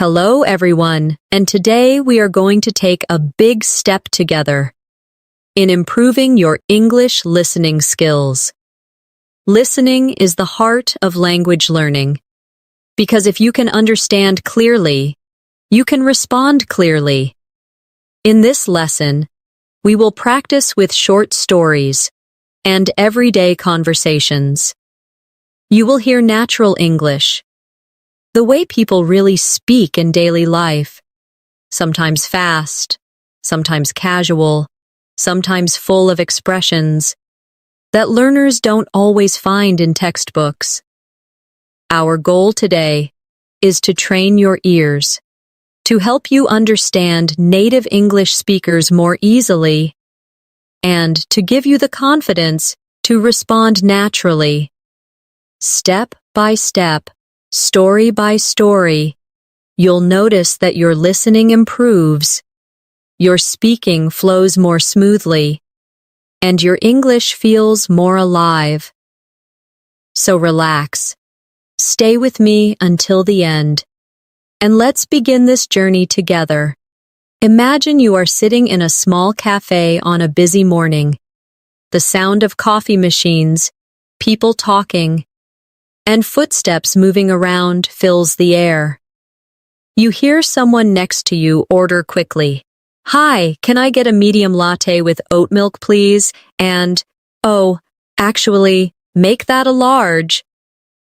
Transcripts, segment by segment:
Hello, everyone, and today we are going to take a big step together in improving your English listening skills. Listening is the heart of language learning, because if you can understand clearly, you can respond clearly. In this lesson, we will practice with short stories and everyday conversations. You will hear natural English, the way people really speak in daily life, sometimes fast, sometimes casual, sometimes full of expressions that learners don't always find in textbooks. Our goal today is to train your ears, to help you understand native English speakers more easily, and to give you the confidence to respond naturally. Step by step, story by story, you'll notice that your listening improves, your speaking flows more smoothly, and your English feels more alive. So relax, stay with me until the end, and let's begin this journey together. Imagine you are sitting in a small cafe on a busy morning. The sound of coffee machines, people talking, and footsteps moving around fills the air. You hear someone next to you order quickly. "Hi, can I get a medium latte with oat milk, please?" And, "Oh, actually, make that a large."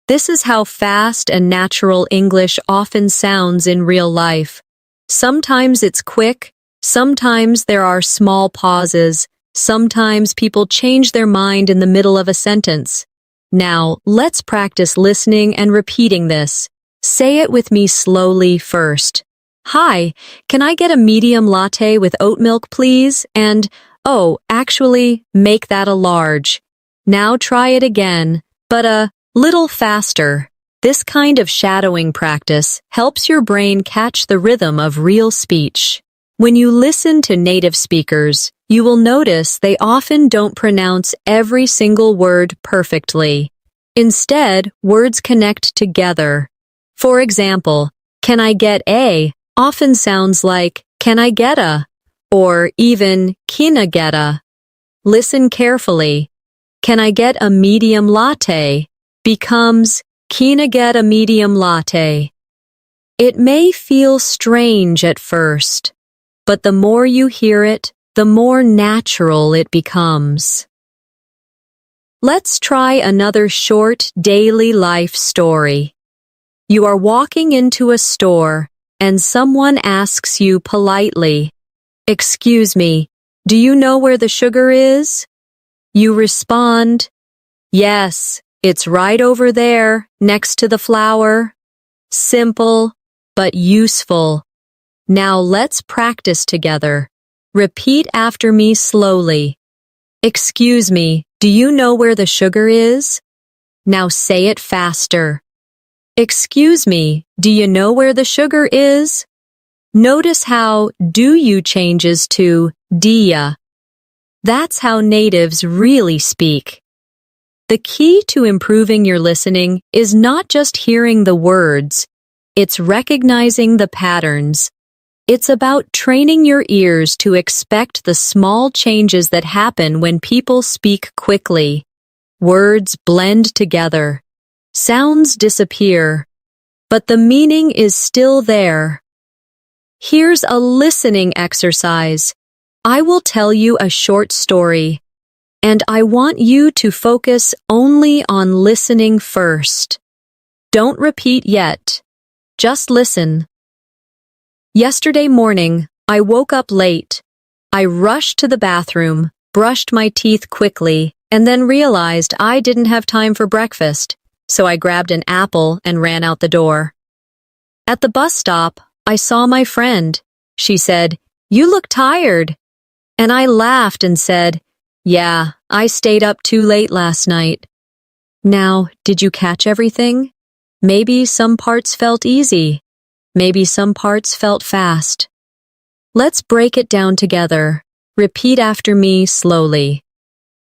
This is how fast and natural English often sounds in real life. Sometimes it's quick, sometimes there are small pauses, sometimes people change their mind in the middle of a sentence. Now, let's practice listening and repeating this. Say it with me slowly first. "Hi, can I get a medium latte with oat milk, please?" And, "Oh, actually, make that a large." Now try it again, but a little faster. This kind of shadowing practice helps your brain catch the rhythm of real speech. When you listen to native speakers, you will notice they often don't pronounce every single word perfectly. Instead, words connect together. For example, "Can I get a?" often sounds like "Can I get a?" or even "Kina get a?" Listen carefully. "Can I get a medium latte?" becomes "Kina get a medium latte?" It may feel strange at first, but the more you hear it, the more natural it becomes. Let's try another short daily life story. You are walking into a store and someone asks you politely, "Excuse me, do you know where the sugar is?" You respond, "Yes, it's right over there, next to the flour." Simple, but useful. Now let's practice together. Repeat after me slowly. "Excuse me, do you know where the sugar is?" Now say it faster. "Excuse me, do you know where the sugar is?" Notice how "do you" changes to "dia." That's how natives really speak. The key to improving your listening is not just hearing the words, it's recognizing the patterns. It's about training your ears to expect the small changes that happen when people speak quickly. Words blend together. Sounds disappear. But the meaning is still there. Here's a listening exercise. I will tell you a short story, and I want you to focus only on listening first. Don't repeat yet. Just listen. Yesterday morning, I woke up late. I rushed to the bathroom, brushed my teeth quickly, and then realized I didn't have time for breakfast, so I grabbed an apple and ran out the door. At the bus stop, I saw my friend. She said, "You look tired." And I laughed and said, "Yeah, I stayed up too late last night." Now, did you catch everything? Maybe some parts felt easy. Maybe some parts felt fast. Let's break it down together. Repeat after me slowly.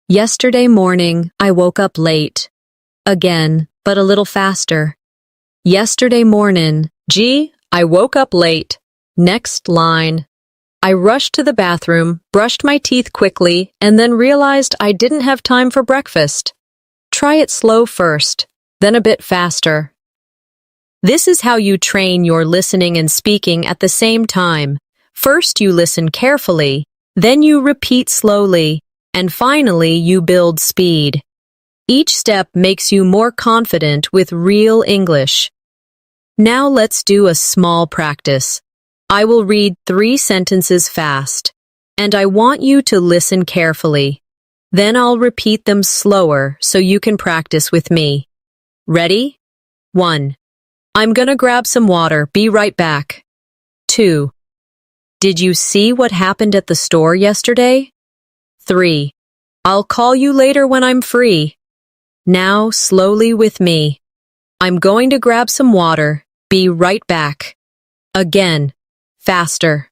Yesterday morning, I woke up late. Again, but a little faster. Yesterday morning, I woke up late. Next line. I rushed to the bathroom, brushed my teeth quickly, and then realized I didn't have time for breakfast. Try it slow first, then a bit faster. This is how you train your listening and speaking at the same time. First you listen carefully, then you repeat slowly, and finally you build speed. Each step makes you more confident with real English. Now let's do a small practice. I will read 3 sentences fast, and I want you to listen carefully. Then I'll repeat them slower so you can practice with me. Ready? 1. I'm gonna grab some water. Be right back. 2. Did you see what happened at the store yesterday? 3. I'll call you later when I'm free. Now, slowly with me. I'm going to grab some water. Be right back. Again, faster.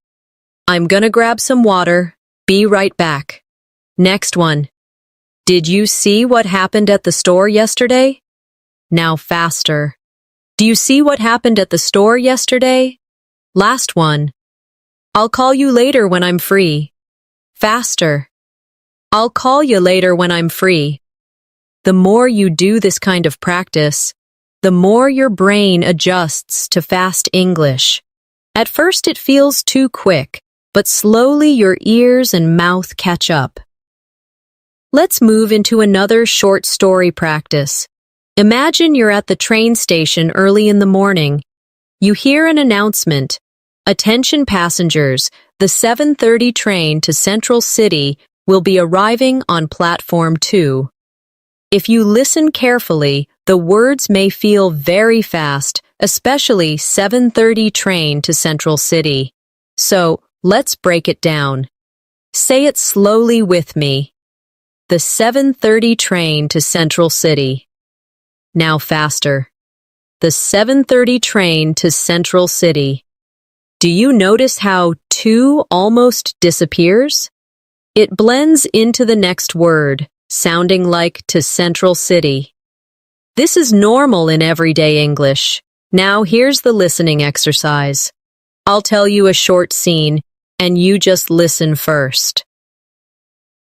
I'm gonna grab some water. Be right back. Next one. Did you see what happened at the store yesterday? Now faster. Do you see what happened at the store yesterday? Last one. I'll call you later when I'm free. Faster. I'll call you later when I'm free. The more you do this kind of practice, the more your brain adjusts to fast English. At first it feels too quick, but slowly your ears and mouth catch up. Let's move into another short story practice. Imagine you're at the train station early in the morning. You hear an announcement. Attention passengers, the 7:30 train to Central City will be arriving on platform 2. If you listen carefully, the words may feel very fast, especially 7:30 train to Central City. So, let's break it down. Say it slowly with me. The 7:30 train to Central City. Now faster. The 7:30 train to Central City. Do you notice how 2 almost disappears? It blends into the next word, sounding like to Central City. This is normal in everyday English. Now here's the listening exercise. I'll tell you a short scene, and you just listen first.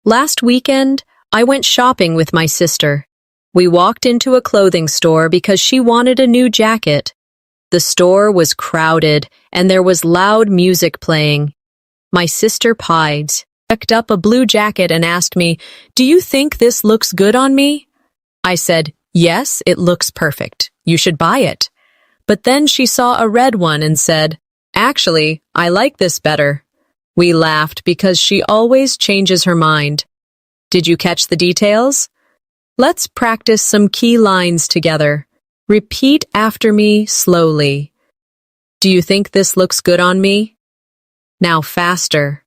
Last weekend, I went shopping with my sister. We walked into a clothing store because she wanted a new jacket. The store was crowded, and there was loud music playing. My sister picked up a blue jacket and asked me, "Do you think this looks good on me?" I said, "Yes, it looks perfect. You should buy it." But then she saw a red one and said, "Actually, I like this better." We laughed because she always changes her mind. Did you catch the details? Let's practice some key lines together. Repeat after me slowly. Do you think this looks good on me? Now faster.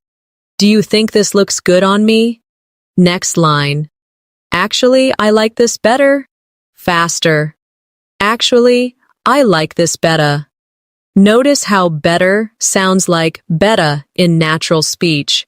Do you think this looks good on me? Next line. Actually, I like this better. Faster. Actually, I like this better. Notice how better sounds like beta in natural speech.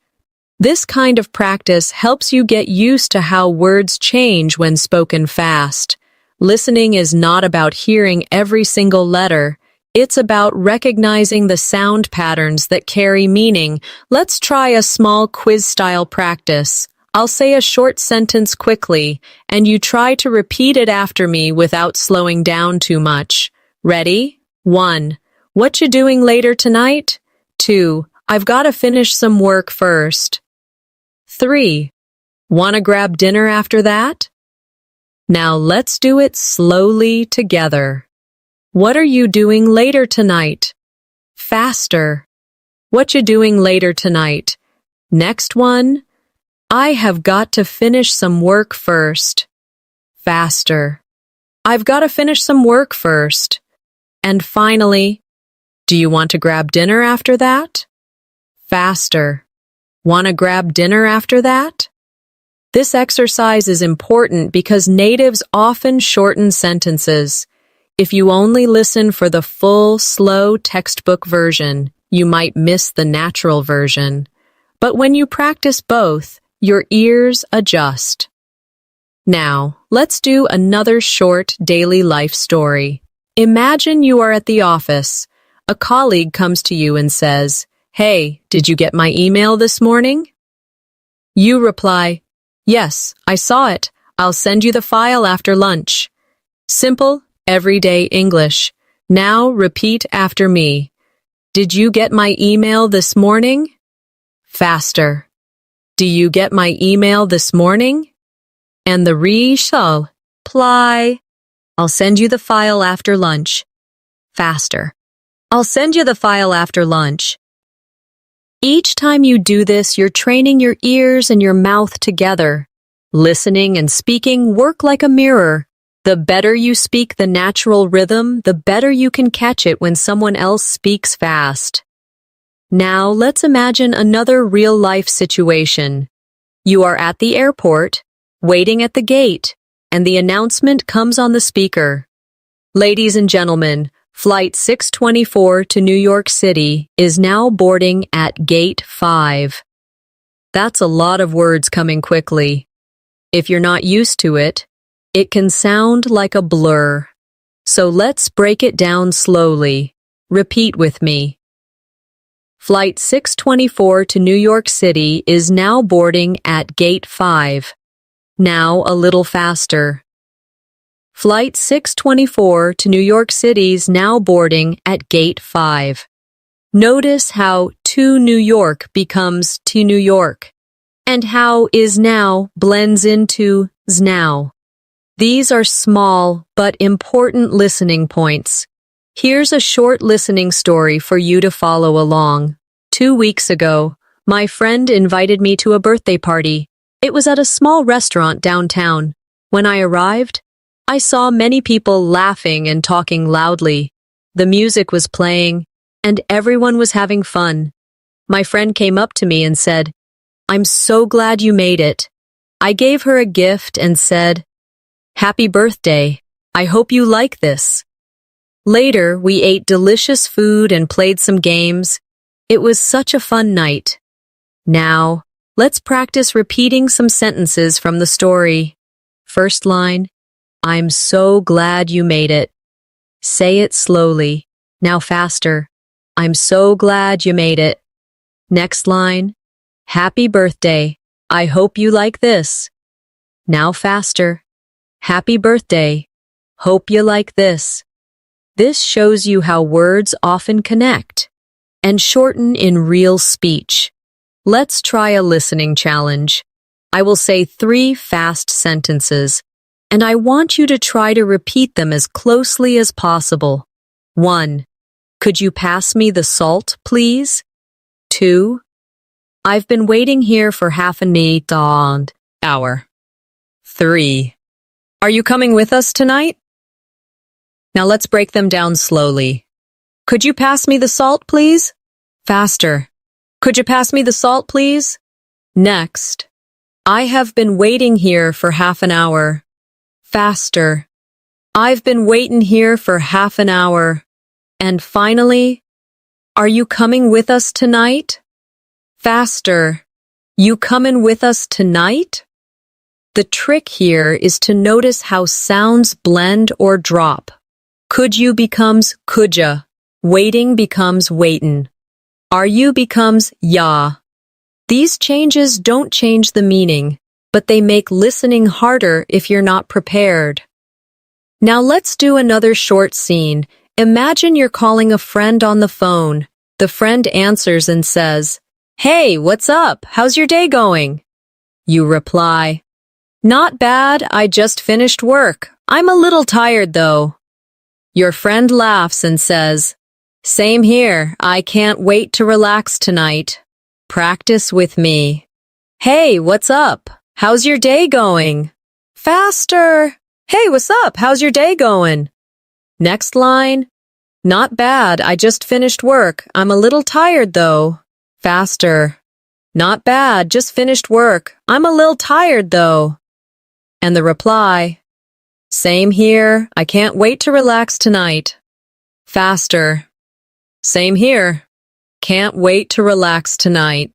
This kind of practice helps you get used to how words change when spoken fast. Listening is not about hearing every single letter. It's about recognizing the sound patterns that carry meaning. Let's try a small quiz-style practice. I'll say a short sentence quickly, and you try to repeat it after me without slowing down too much. Ready? 1. What you doing later tonight? 2. I've got to finish some work first. 3. Wanna grab dinner after that? Now let's do it slowly together. What are you doing later tonight? Faster. What you doing later tonight? Next one. I have got to finish some work first. Faster. I've got to finish some work first. And finally, do you want to grab dinner after that? Faster. Want to grab dinner after that? This exercise is important because natives often shorten sentences. If you only listen for the full, slow textbook version, you might miss the natural version. But when you practice both, your ears adjust. Now, let's do another short daily life story. Imagine you are at the office. A colleague comes to you and says, "Hey, did you get my email this morning?" You reply, "Yes, I saw it. I'll send you the file after lunch." Simple, everyday English. Now repeat after me. Did you get my email this morning? Faster. Do you get my email this morning? And the reply, "I'll send you the file after lunch." Faster. "I'll send you the file after lunch." Each time you do this, you're training your ears and your mouth together. Listening and speaking work like a mirror. The better you speak the natural rhythm, the better you can catch it when someone else speaks fast. Now let's imagine another real-life situation. You are at the airport, waiting at the gate, and the announcement comes on the speaker. "Ladies and gentlemen, Flight 624 to New York City is now boarding at Gate 5. That's a lot of words coming quickly. If you're not used to it, it can sound like a blur. So let's break it down slowly. Repeat with me. Flight 624 to New York City is now boarding at Gate 5. Now a little faster. Flight 624 to New York City's now boarding at Gate 5. Notice how to New York becomes to New York, and how is now blends into s now. These are small but important listening points. Here's a short listening story for you to follow along. 2 weeks ago, my friend invited me to a birthday party. It was at a small restaurant downtown. When I arrived, I saw many people laughing and talking loudly. The music was playing, and everyone was having fun. My friend came up to me and said, "I'm so glad you made it." I gave her a gift and said, "Happy birthday. I hope you like this." Later, we ate delicious food and played some games. It was such a fun night. Now, let's practice repeating some sentences from the story. First line, "I'm so glad you made it." Say it slowly. Now faster. "I'm so glad you made it." Next line, "Happy birthday. I hope you like this." Now faster. "Happy birthday. Hope you like this." This shows you how words often connect and shorten in real speech. Let's try a listening challenge. I will say 3 fast sentences, and I want you to try to repeat them as closely as possible. 1. Could you pass me the salt, please? 2. I've been waiting here for half an hour. 3. Are you coming with us tonight? Now let's break them down slowly. Could you pass me the salt, please? Faster. Could you pass me the salt, please? Next. I have been waiting here for half an hour. Faster. I've been waiting here for half an hour. And finally, are you coming with us tonight? Faster. You coming with us tonight? The trick here is to notice how sounds blend or drop. Could you becomes coulda. Waiting becomes waitin'. Are you becomes ya. These changes don't change the meaning, but they make listening harder if you're not prepared. Now let's do another short scene. Imagine you're calling a friend on the phone. The friend answers and says, "Hey, what's up? How's your day going?" You reply, "Not bad, I just finished work. I'm a little tired though." Your friend laughs and says, "Same here, I can't wait to relax tonight. Practice with me." "Hey, what's up? How's your day going?" Faster! "Hey, what's up? How's your day going?" Next line, "Not bad, I just finished work. I'm a little tired though." Faster. "Not bad, just finished work. I'm a little tired though." And the reply, "Same here, I can't wait to relax tonight." Faster. "Same here. Can't wait to relax tonight."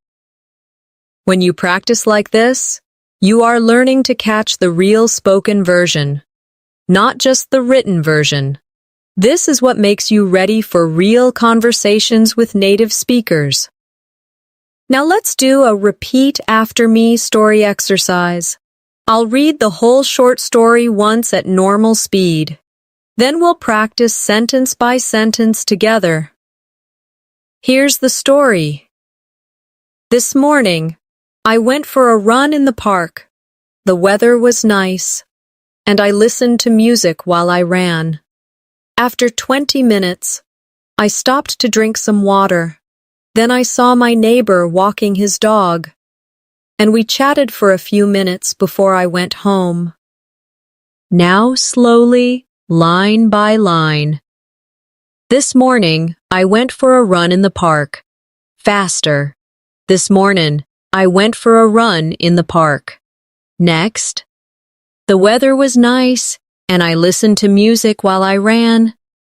When you practice like this, you are learning to catch the real spoken version, not just the written version. This is what makes you ready for real conversations with native speakers. Now let's do a repeat after me story exercise. I'll read the whole short story once at normal speed. Then we'll practice sentence by sentence together. Here's the story. This morning, I went for a run in the park. The weather was nice, and I listened to music while I ran. After 20 minutes, I stopped to drink some water. Then I saw my neighbor walking his dog, and we chatted for a few minutes before I went home. Now slowly, line by line. This morning, I went for a run in the park. Faster. This morning, I went for a run in the park. Next. The weather was nice, and I listened to music while I ran.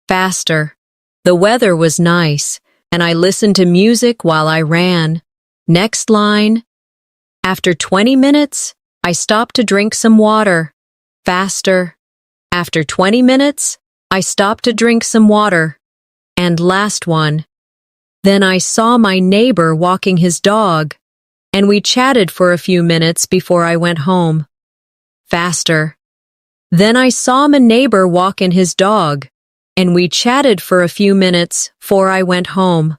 Faster. The weather was nice, and I listened to music while I ran. Next line. After 20 minutes, I stopped to drink some water. Faster. After 20 minutes, I stopped to drink some water. And last one. Then I saw my neighbor walking his dog, and we chatted for a few minutes before I went home. Faster. Then I saw my neighbor walking his dog, and we chatted for a few minutes before I went home.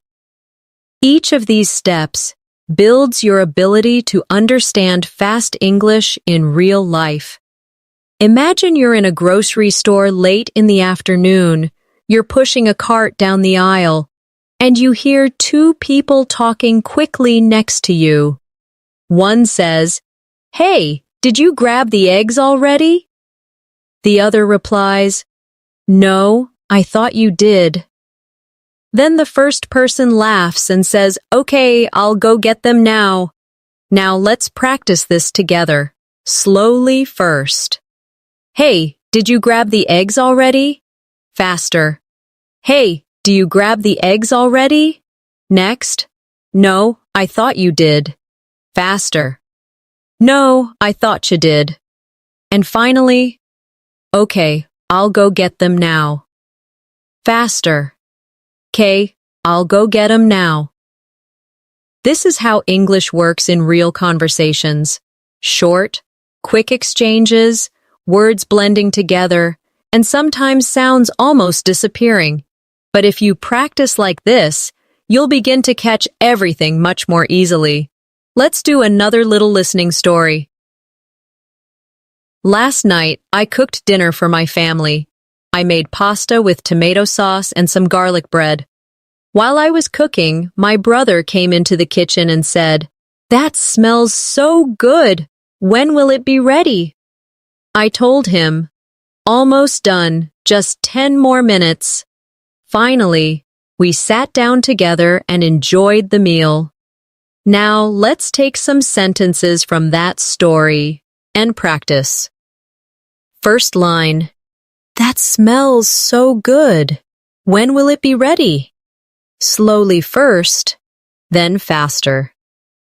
Each of these steps builds your ability to understand fast English in real life. Imagine you're in a grocery store late in the afternoon. You're pushing a cart down the aisle, and you hear two people talking quickly next to you. One says, "Hey, did you grab the eggs already?" The other replies, "No, I thought you did." Then the first person laughs and says, "Okay, I'll go get them now." Now let's practice this together. Slowly first. "Hey, did you grab the eggs already?" Faster. "Hey, do you grab the eggs already?" Next. "No, I thought you did." Faster. "No, I thought you did." And finally, "Okay, I'll go get them now." Faster. "'Kay, I'll go get 'em now." This is how English works in real conversations. Short, quick exchanges, words blending together, and sometimes sounds almost disappearing. But if you practice like this, you'll begin to catch everything much more easily. Let's do another little listening story. Last night, I cooked dinner for my family. I made pasta with tomato sauce and some garlic bread. While I was cooking, my brother came into the kitchen and said, "That smells so good. When will it be ready?" I told him, "Almost done, just 10 more minutes." Finally, we sat down together and enjoyed the meal. Now let's take some sentences from that story and practice. First line. That smells so good. When will it be ready? Slowly first, then faster.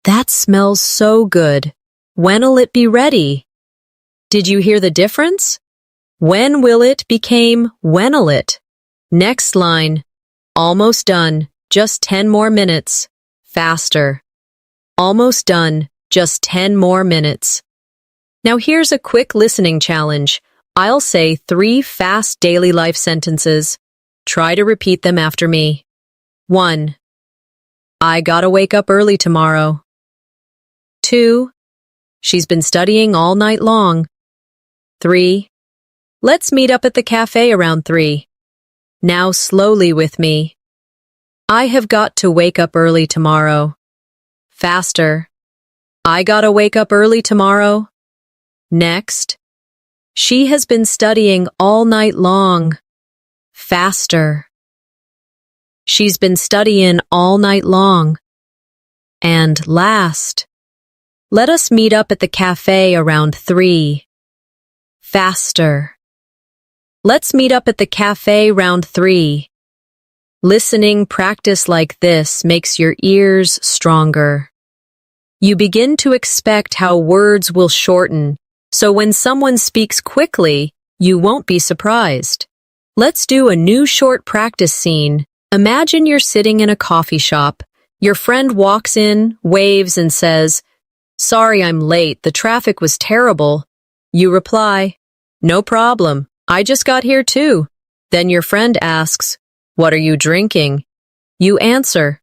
That smells so good. When'll it be ready? Did you hear the difference? When will it became when'll it? Next line. Almost done, just 10 more minutes. Faster. Almost done, just 10 more minutes. Now here's a quick listening challenge. I'll say 3 fast daily life sentences. Try to repeat them after me. 1. I gotta wake up early tomorrow. 2. She's been studying all night long. 3. Let's meet up at the cafe around 3. Now slowly with me. I have got to wake up early tomorrow. Faster. I gotta wake up early tomorrow. Next. She has been studying all night long. Faster. She's been studying all night long. And last. Let us meet up at the cafe around 3. Faster. Let's meet up at the cafe round 3. Listening practice like this makes your ears stronger. You begin to expect how words will shorten, so when someone speaks quickly, you won't be surprised. Let's do a new short practice scene. Imagine you're sitting in a coffee shop. Your friend walks in, waves, and says, "Sorry I'm late, the traffic was terrible." You reply, "No problem, I just got here too." Then your friend asks, "What are you drinking?" You answer,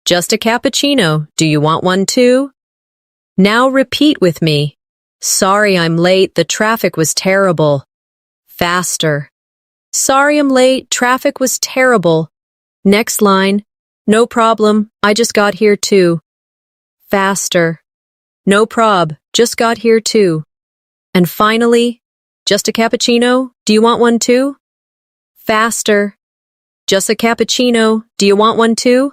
"Just a cappuccino, do you want one too?" Now repeat with me. "Sorry I'm late, the traffic was terrible." Faster. "Sorry I'm late, traffic was terrible." Next line, "No problem, I just got here too." Faster. "No prob, just got here too." And finally, "Just a cappuccino, do you want one too?" Faster. "Just a cappuccino, do you want one too?"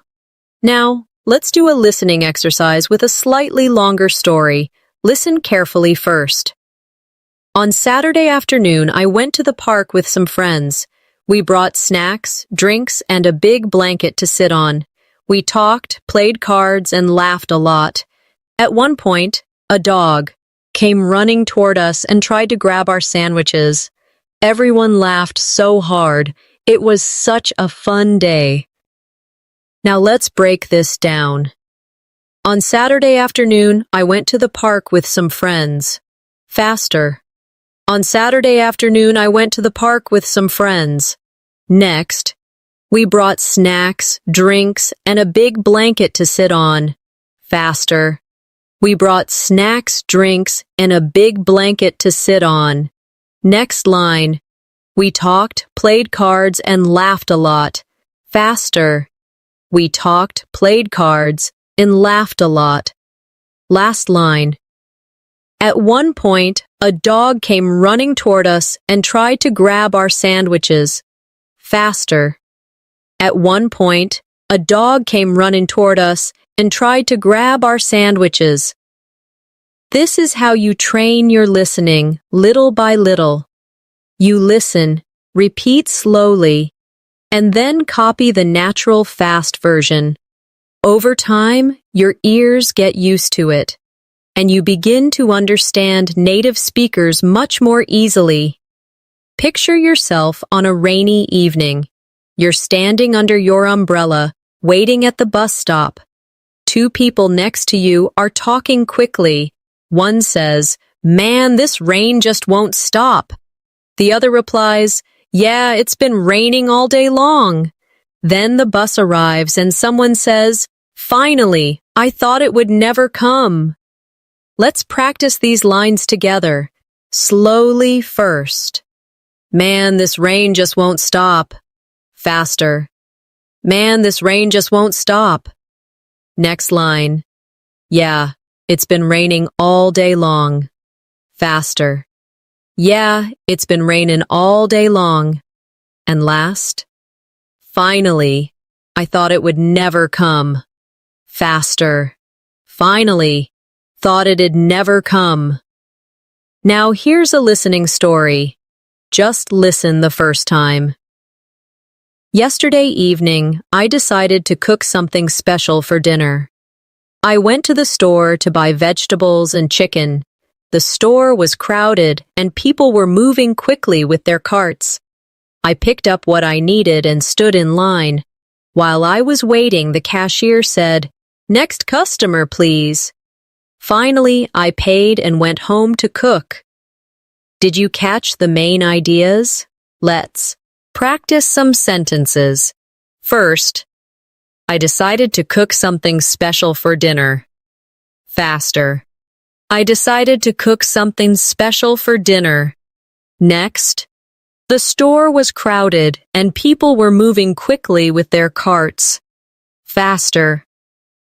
Now, let's do a listening exercise with a slightly longer story. Listen carefully first. On Saturday afternoon, I went to the park with some friends. We brought snacks, drinks, and a big blanket to sit on. We talked, played cards, and laughed a lot. At one point, a dog came running toward us and tried to grab our sandwiches. Everyone laughed so hard. It was such a fun day. Now let's break this down. On Saturday afternoon, I went to the park with some friends. Faster. On Saturday afternoon, I went to the park with some friends. Next, we brought snacks, drinks, and a big blanket to sit on. Faster. We brought snacks, drinks, and a big blanket to sit on. Next line. We talked, played cards, and laughed a lot. Faster. We talked, played cards, and laughed a lot. Last line. At one point, a dog came running toward us and tried to grab our sandwiches. Faster. At one point, a dog came running toward us and tried to grab our sandwiches. This is how you train your listening, little by little. You listen, repeat slowly, and then copy the natural fast version. Over time, your ears get used to it, and you begin to understand native speakers much more easily. Picture yourself on a rainy evening. You're standing under your umbrella, waiting at the bus stop. Two people next to you are talking quickly. One says, "Man, this rain just won't stop." The other replies, "Yeah, it's been raining all day long." Then the bus arrives and someone says, "Finally, I thought it would never come." Let's practice these lines together. Slowly first. "Man, this rain just won't stop." Faster. "Man, this rain just won't stop." Next line. "Yeah, it's been raining all day long." Faster. "Yeah, it's been raining all day long." And last. "Finally, I thought it would never come." Faster. "Finally, thought it'd never come." Now here's a listening story. Just listen the first time. Yesterday evening, I decided to cook something special for dinner. I went to the store to buy vegetables and chicken. The store was crowded and people were moving quickly with their carts. I picked up what I needed and stood in line. While I was waiting, the cashier said, "Next customer, please." Finally, I paid and went home to cook. Did you catch the main ideas? Let's practice some sentences. First, I decided to cook something special for dinner. Faster. I decided to cook something special for dinner. Next, the store was crowded and people were moving quickly with their carts. Faster.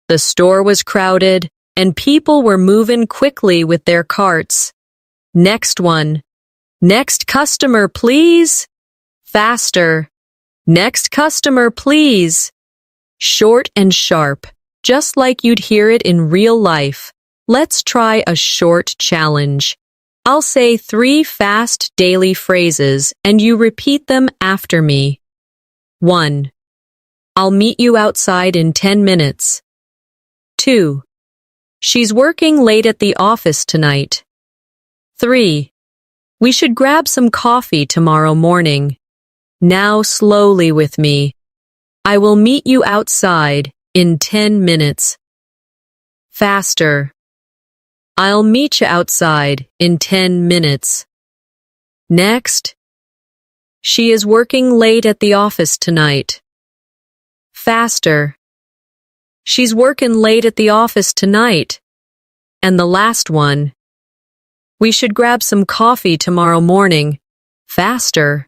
The store was crowded and people were moving quickly with their carts. Next one. Next customer, please. Faster. Next customer, please. Short and sharp, just like you'd hear it in real life. Let's try a short challenge. I'll say 3 fast daily phrases and you repeat them after me. 1. I'll meet you outside in 10 minutes. 2. She's working late at the office tonight. 3. We should grab some coffee tomorrow morning. Now slowly with me. I will meet you outside in 10 minutes. Faster. I'll meet you outside in 10 minutes. Next. She is working late at the office tonight. Faster. She's working late at the office tonight. And the last one. We should grab some coffee tomorrow morning. Faster.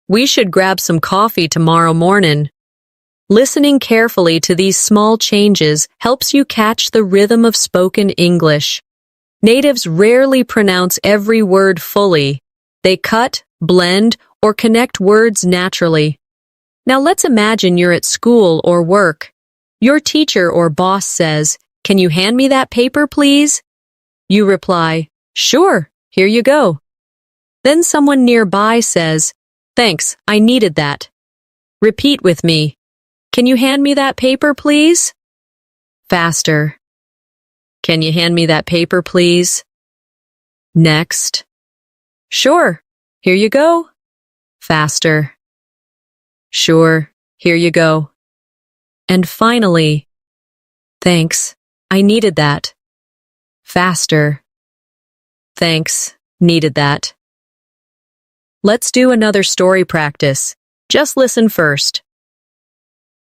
We should grab some coffee tomorrow morning. Listening carefully to these small changes helps you catch the rhythm of spoken English. Natives rarely pronounce every word fully. They cut, blend, or connect words naturally. Now let's imagine you're at school or work. Your teacher or boss says, "Can you hand me that paper, please?" You reply, "Sure, here you go." Then someone nearby says, "Thanks, I needed that." Repeat with me. Can you hand me that paper, please? Faster. Can you hand me that paper, please? Next. Sure, here you go. Faster. Sure, here you go. And finally, thanks, I needed that. Faster. Thanks, needed that. Let's do another story practice. Just listen first.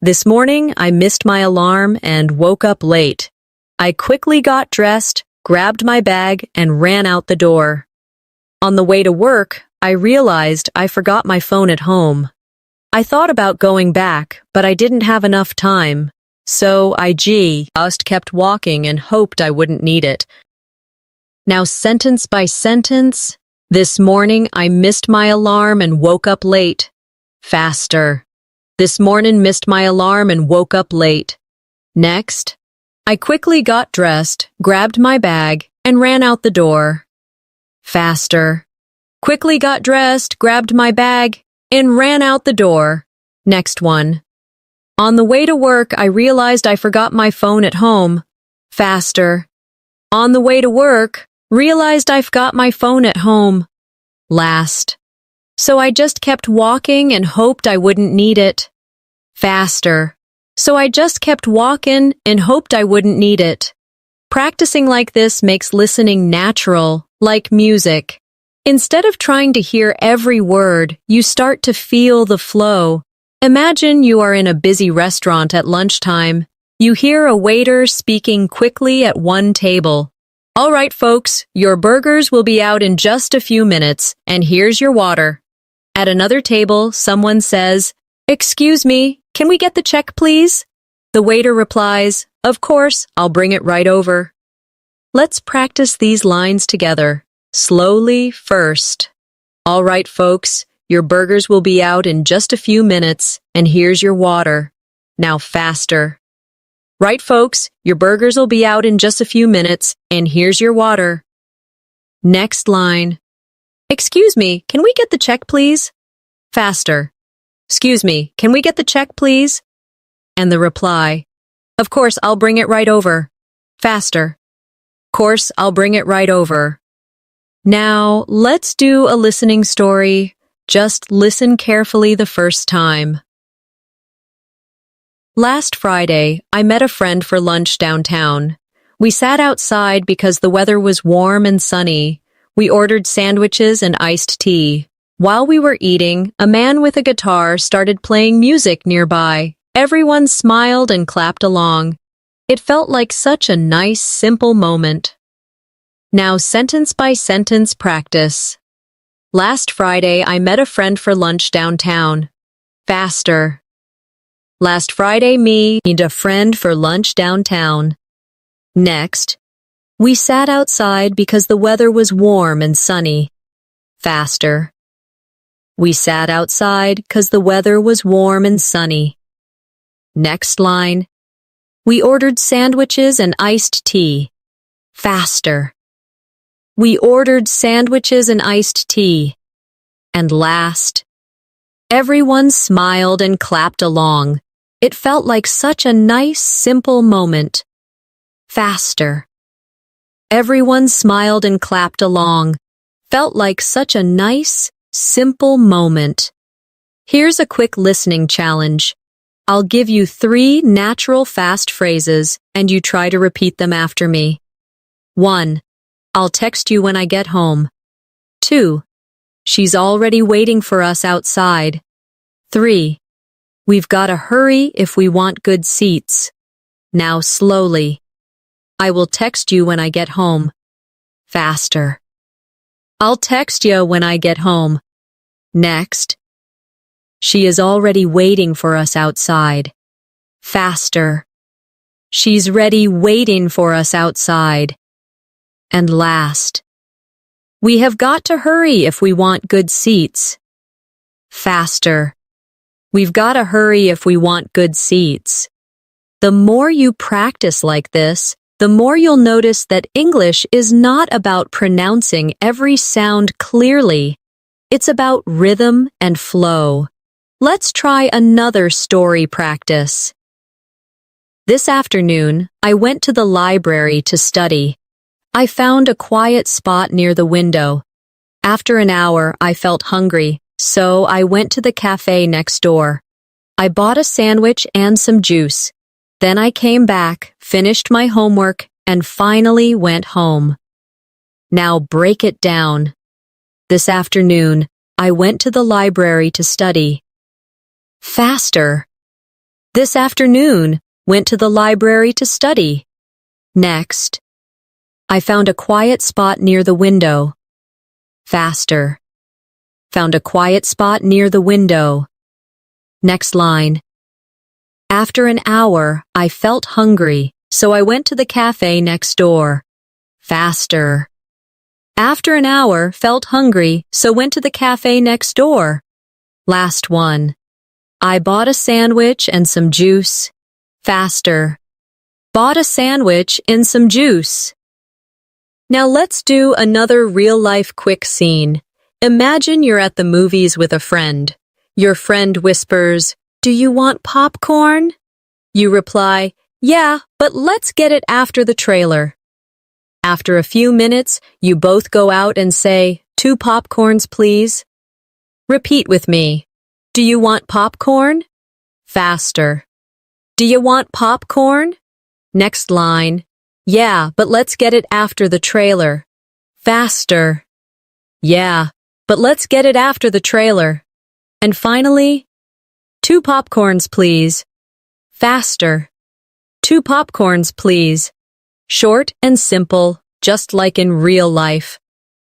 This morning, I missed my alarm and woke up late. I quickly got dressed, grabbed my bag, and ran out the door. On the way to work, I realized I forgot my phone at home. I thought about going back, but I didn't have enough time. So I just kept walking and hoped I wouldn't need it. Now sentence by sentence. This morning, I missed my alarm and woke up late. Faster. This morning missed my alarm and woke up late. Next. I quickly got dressed, grabbed my bag, and ran out the door. Faster. Quickly got dressed, grabbed my bag, and ran out the door. Next one. On the way to work, I realized I forgot my phone at home. Faster. On the way to work, realized I forgot my phone at home. Last. So I just kept walking and hoped I wouldn't need it. Faster. So I just kept walking and hoped I wouldn't need it. Practicing like this makes listening natural, like music. Instead of trying to hear every word, you start to feel the flow. Imagine you are in a busy restaurant at lunchtime. You hear a waiter speaking quickly at one table. "All right, folks, your burgers will be out in just a few minutes, and here's your water." At another table, someone says, "Excuse me, can we get the check, please?" The waiter replies, "Of course, I'll bring it right over." Let's practice these lines together. Slowly first. "All right, folks, your burgers will be out in just a few minutes, and here's your water." Now faster. "Right, folks, your burgers will be out in just a few minutes, and here's your water." Next line. "Excuse me, can we get the check, please?" Faster. "Excuse me, can we get the check, please?" And the reply. "Of course, I'll bring it right over." Faster. "Course, I'll bring it right over." Now, let's do a listening story. Just listen carefully the first time. Last Friday, I met a friend for lunch downtown. We sat outside because the weather was warm and sunny. We ordered sandwiches and iced tea. While we were eating, a man with a guitar started playing music nearby. Everyone smiled and clapped along. It felt like such a nice, simple moment. Now sentence by sentence practice. Last Friday, I met a friend for lunch downtown. Faster. Last Friday, me and a friend for lunch downtown. Next. We sat outside because the weather was warm and sunny. Faster. We sat outside because the weather was warm and sunny. Next line. We ordered sandwiches and iced tea. Faster. We ordered sandwiches and iced tea. And last. Everyone smiled and clapped along. It felt like such a nice, simple moment. Faster. Everyone smiled and clapped along. Felt like such a nice, simple moment. Here's a quick listening challenge. I'll give you 3 natural fast phrases and you try to repeat them after me. 1. I'll text you when I get home. 2. She's already waiting for us outside. 3. We've got to hurry if we want good seats. Now slowly. I will text you when I get home. Faster. I'll text you when I get home. Next. She is already waiting for us outside. Faster. She's ready waiting for us outside. And last. We have got to hurry if we want good seats. Faster. We've got to hurry if we want good seats. The more you practice like this, the more you'll notice that English is not about pronouncing every sound clearly. It's about rhythm and flow. Let's try another story practice. This afternoon, I went to the library to study. I found a quiet spot near the window. After an hour, I felt hungry, so I went to the cafe next door. I bought a sandwich and some juice. Then I came back, finished my homework, and finally went home. Now break it down. This afternoon, I went to the library to study. Faster. This afternoon, went to the library to study. Next. I found a quiet spot near the window. Faster. Found a quiet spot near the window. Next line. After an hour, I felt hungry, so I went to the cafe next door. Faster. After an hour, felt hungry, so went to the cafe next door. Last one. I bought a sandwich and some juice. Faster. Bought a sandwich and some juice. Now let's do another real-life quick scene. Imagine you're at the movies with a friend. Your friend whispers, "Do you want popcorn?" You reply, "Yeah, but let's get it after the trailer." After a few minutes, you both go out and say, "2 popcorns, please." Repeat with me. Do you want popcorn? Faster. Do you want popcorn? Next line. Yeah, but let's get it after the trailer. Faster. Yeah, but let's get it after the trailer. And finally, 2 popcorns, please. Faster. 2 popcorns, please. Short and simple, just like in real life.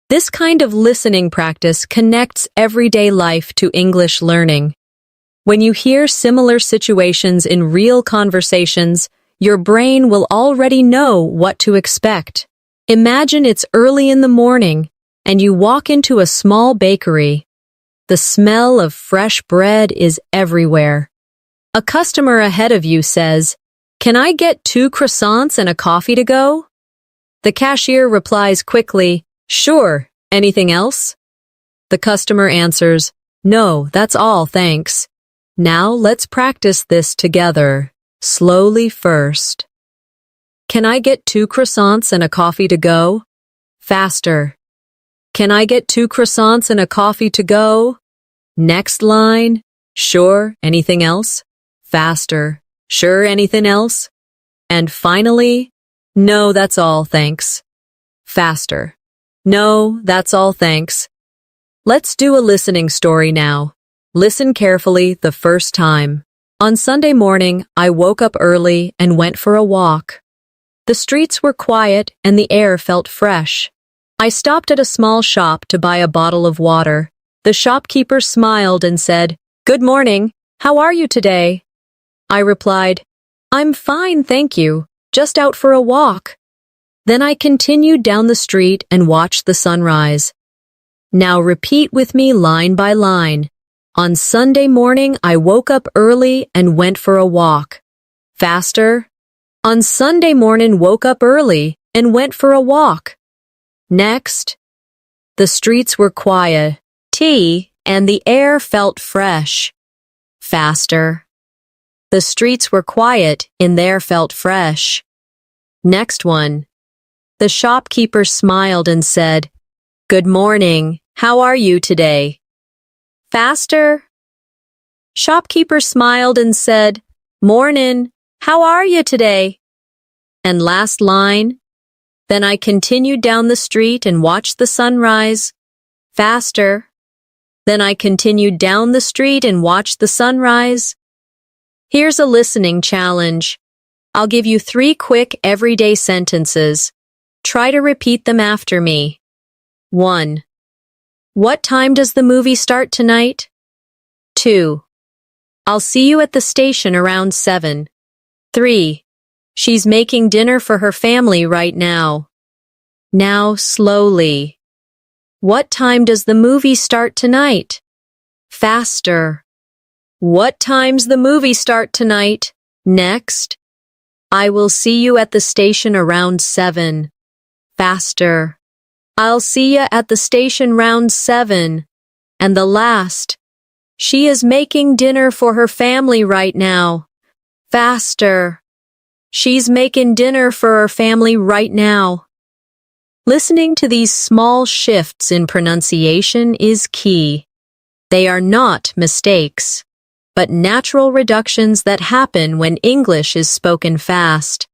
This kind of listening practice connects everyday life to English learning. When you hear similar situations in real conversations, your brain will already know what to expect. Imagine it's early in the morning, and you walk into a small bakery. The smell of fresh bread is everywhere. A customer ahead of you says, "Can I get 2 croissants and a coffee to go?" The cashier replies quickly, "Sure, anything else?" The customer answers, "No, that's all, thanks." Now let's practice this together. Slowly first. Can I get 2 croissants and a coffee to go? Faster. Can I get 2 croissants and a coffee to go? Next line. Sure, anything else? Faster. Sure, anything else? And finally, no, that's all, thanks. Faster. No, that's all, thanks. Let's do a listening story now. Listen carefully the first time. On Sunday morning, I woke up early and went for a walk. The streets were quiet and the air felt fresh. I stopped at a small shop to buy a bottle of water. The shopkeeper smiled and said, "Good morning. How are you today?" I replied, "I'm fine, thank you. Just out for a walk." Then I continued down the street and watched the sunrise. Now repeat with me line by line. On Sunday morning, I woke up early and went for a walk. Faster. On Sunday morning, woke up early and went for a walk. Next. The streets were quiet, and the air felt fresh. Faster. The streets were quiet and the air felt fresh. Next one. The shopkeeper smiled and said, "Good morning. How are you today?" Faster. Shopkeeper smiled and said, "Mornin', how are you today?" And last line, then I continued down the street and watched the sunrise. Faster. Then I continued down the street and watched the sunrise. Here's a listening challenge. I'll give you 3 quick everyday sentences. Try to repeat them after me. 1. What time does the movie start tonight? 2. I'll see you at the station around 7. 3. She's making dinner for her family right now. Now slowly. What time does the movie start tonight? Faster. What time's the movie start tonight? Next. I will see you at the station around 7. Faster. I'll see you at the station round 7. And the last. She is making dinner for her family right now. Faster. She's making dinner for her family right now. Listening to these small shifts in pronunciation is key. They are not mistakes, but natural reductions that happen when English is spoken fast.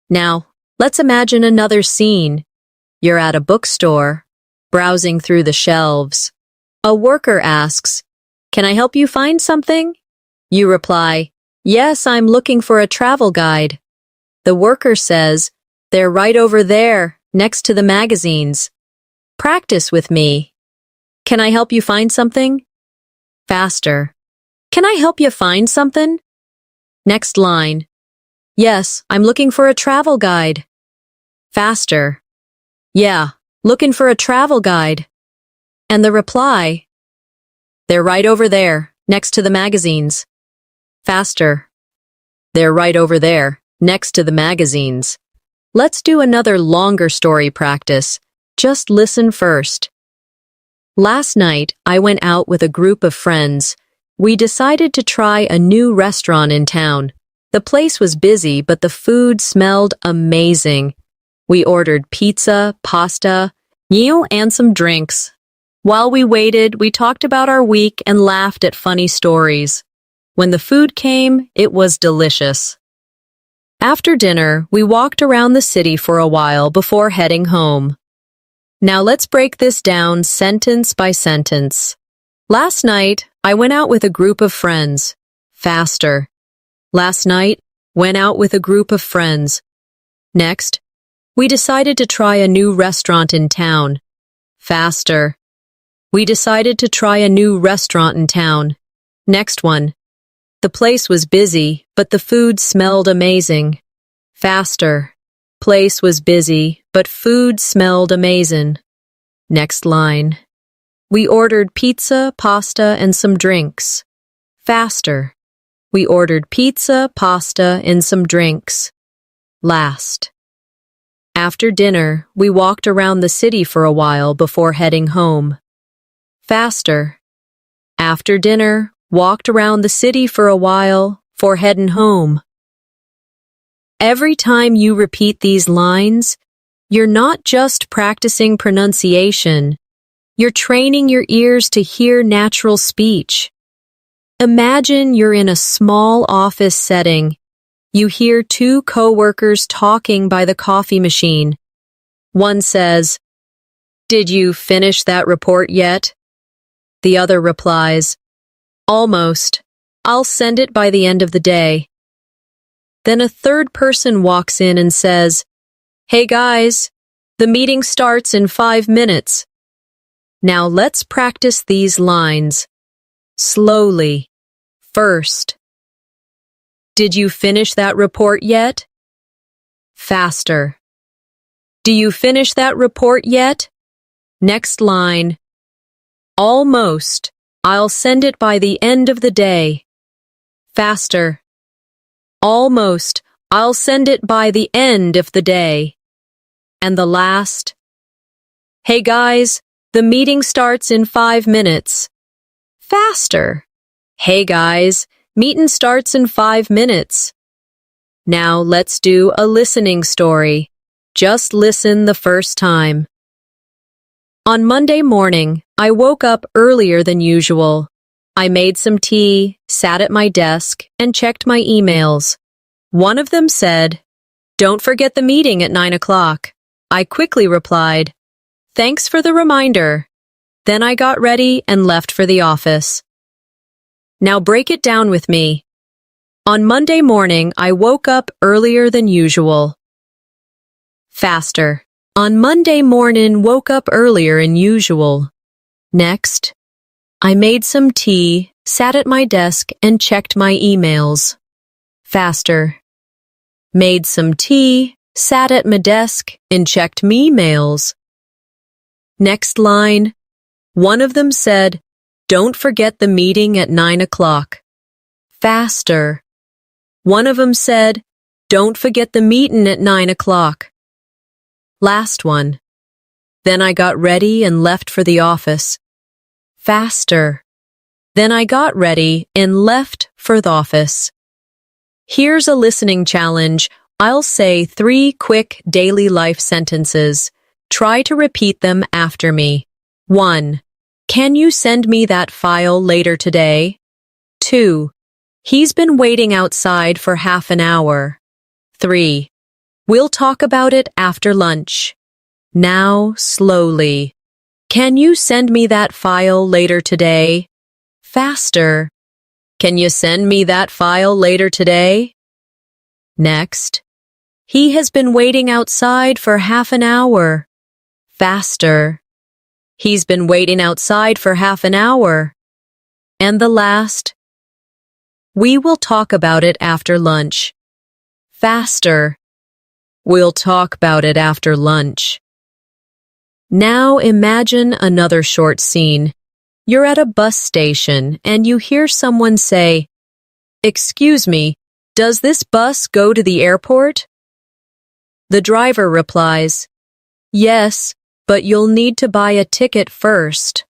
Now, let's imagine another scene. You're at a bookstore, browsing through the shelves. A worker asks, "Can I help you find something?" You reply, "Yes, I'm looking for a travel guide." The worker says, "They're right over there, next to the magazines." Practice with me. Can I help you find something? Faster. Can I help you find something? Next line. Yes, I'm looking for a travel guide. Faster. Yeah, looking for a travel guide. And the reply. They're right over there, next to the magazines. Faster. They're right over there, next to the magazines. Let's do another longer story practice. Just listen first. Last night, I went out with a group of friends. We decided to try a new restaurant in town. The place was busy, but the food smelled amazing. We ordered pizza, pasta, and some drinks. While we waited, we talked about our week and laughed at funny stories. When the food came, it was delicious. After dinner, we walked around the city for a while before heading home. Now let's break this down sentence by sentence. Last night, I went out with a group of friends. Faster. Last night, went out with a group of friends. Next, we decided to try a new restaurant in town. Faster. We decided to try a new restaurant in town. Next one. The place was busy, but the food smelled amazing. Faster. Place was busy, but food smelled amazing. Next line. We ordered pizza, pasta, and some drinks. Faster. We ordered pizza, pasta, and some drinks. Last. After dinner, we walked around the city for a while before heading home. Faster. After dinner, walked around the city for a while before heading home. Every time you repeat these lines, you're not just practicing pronunciation, you're training your ears to hear natural speech. Imagine you're in a small office setting. You hear 2 coworkers talking by the coffee machine. One says, "Did you finish that report yet?" The other replies, "Almost. I'll send it by the end of the day." Then a third person walks in and says, "Hey guys, the meeting starts in 5 minutes." Now let's practice these lines. Slowly. First. Did you finish that report yet? Faster. Do you finish that report yet? Next line. Almost. I'll send it by the end of the day. Faster. Almost. I'll send it by the end of the day. And the last. Hey guys, the meeting starts in 5 minutes. Faster. Hey guys, meeting starts in 5 minutes. Now let's do a listening story. Just listen the first time. On Monday morning, I woke up earlier than usual. I made some tea, sat at my desk, and checked my emails. One of them said, "Don't forget the meeting at 9 o'clock." I quickly replied, "Thanks for the reminder." Then I got ready and left for the office. Now break it down with me. On Monday morning, I woke up earlier than usual. Faster. On Monday morning, woke up earlier than usual. Next, I made some tea, sat at my desk, and checked my emails. Faster. Made some tea, sat at my desk, and checked me emails. Next line. One of them said, "Don't forget the meeting at 9 o'clock. Faster. One of them said, "Don't forget the meeting at 9 o'clock. Last one. Then I got ready and left for the office. Faster. Then I got ready and left for the office. Here's a listening challenge. I'll say 3 quick daily life sentences. Try to repeat them after me. 1. Can you send me that file later today? 2. He's been waiting outside for half an hour. 3. We'll talk about it after lunch. Now, slowly. Can you send me that file later today? Faster. Can you send me that file later today? Next. He has been waiting outside for half an hour. Faster. He's been waiting outside for half an hour. And the last. We will talk about it after lunch. Faster. We'll talk about it after lunch. Now imagine another short scene. You're at a bus station and you hear someone say, "Excuse me, does this bus go to the airport?" The driver replies, "Yes, but you'll need to buy a ticket first."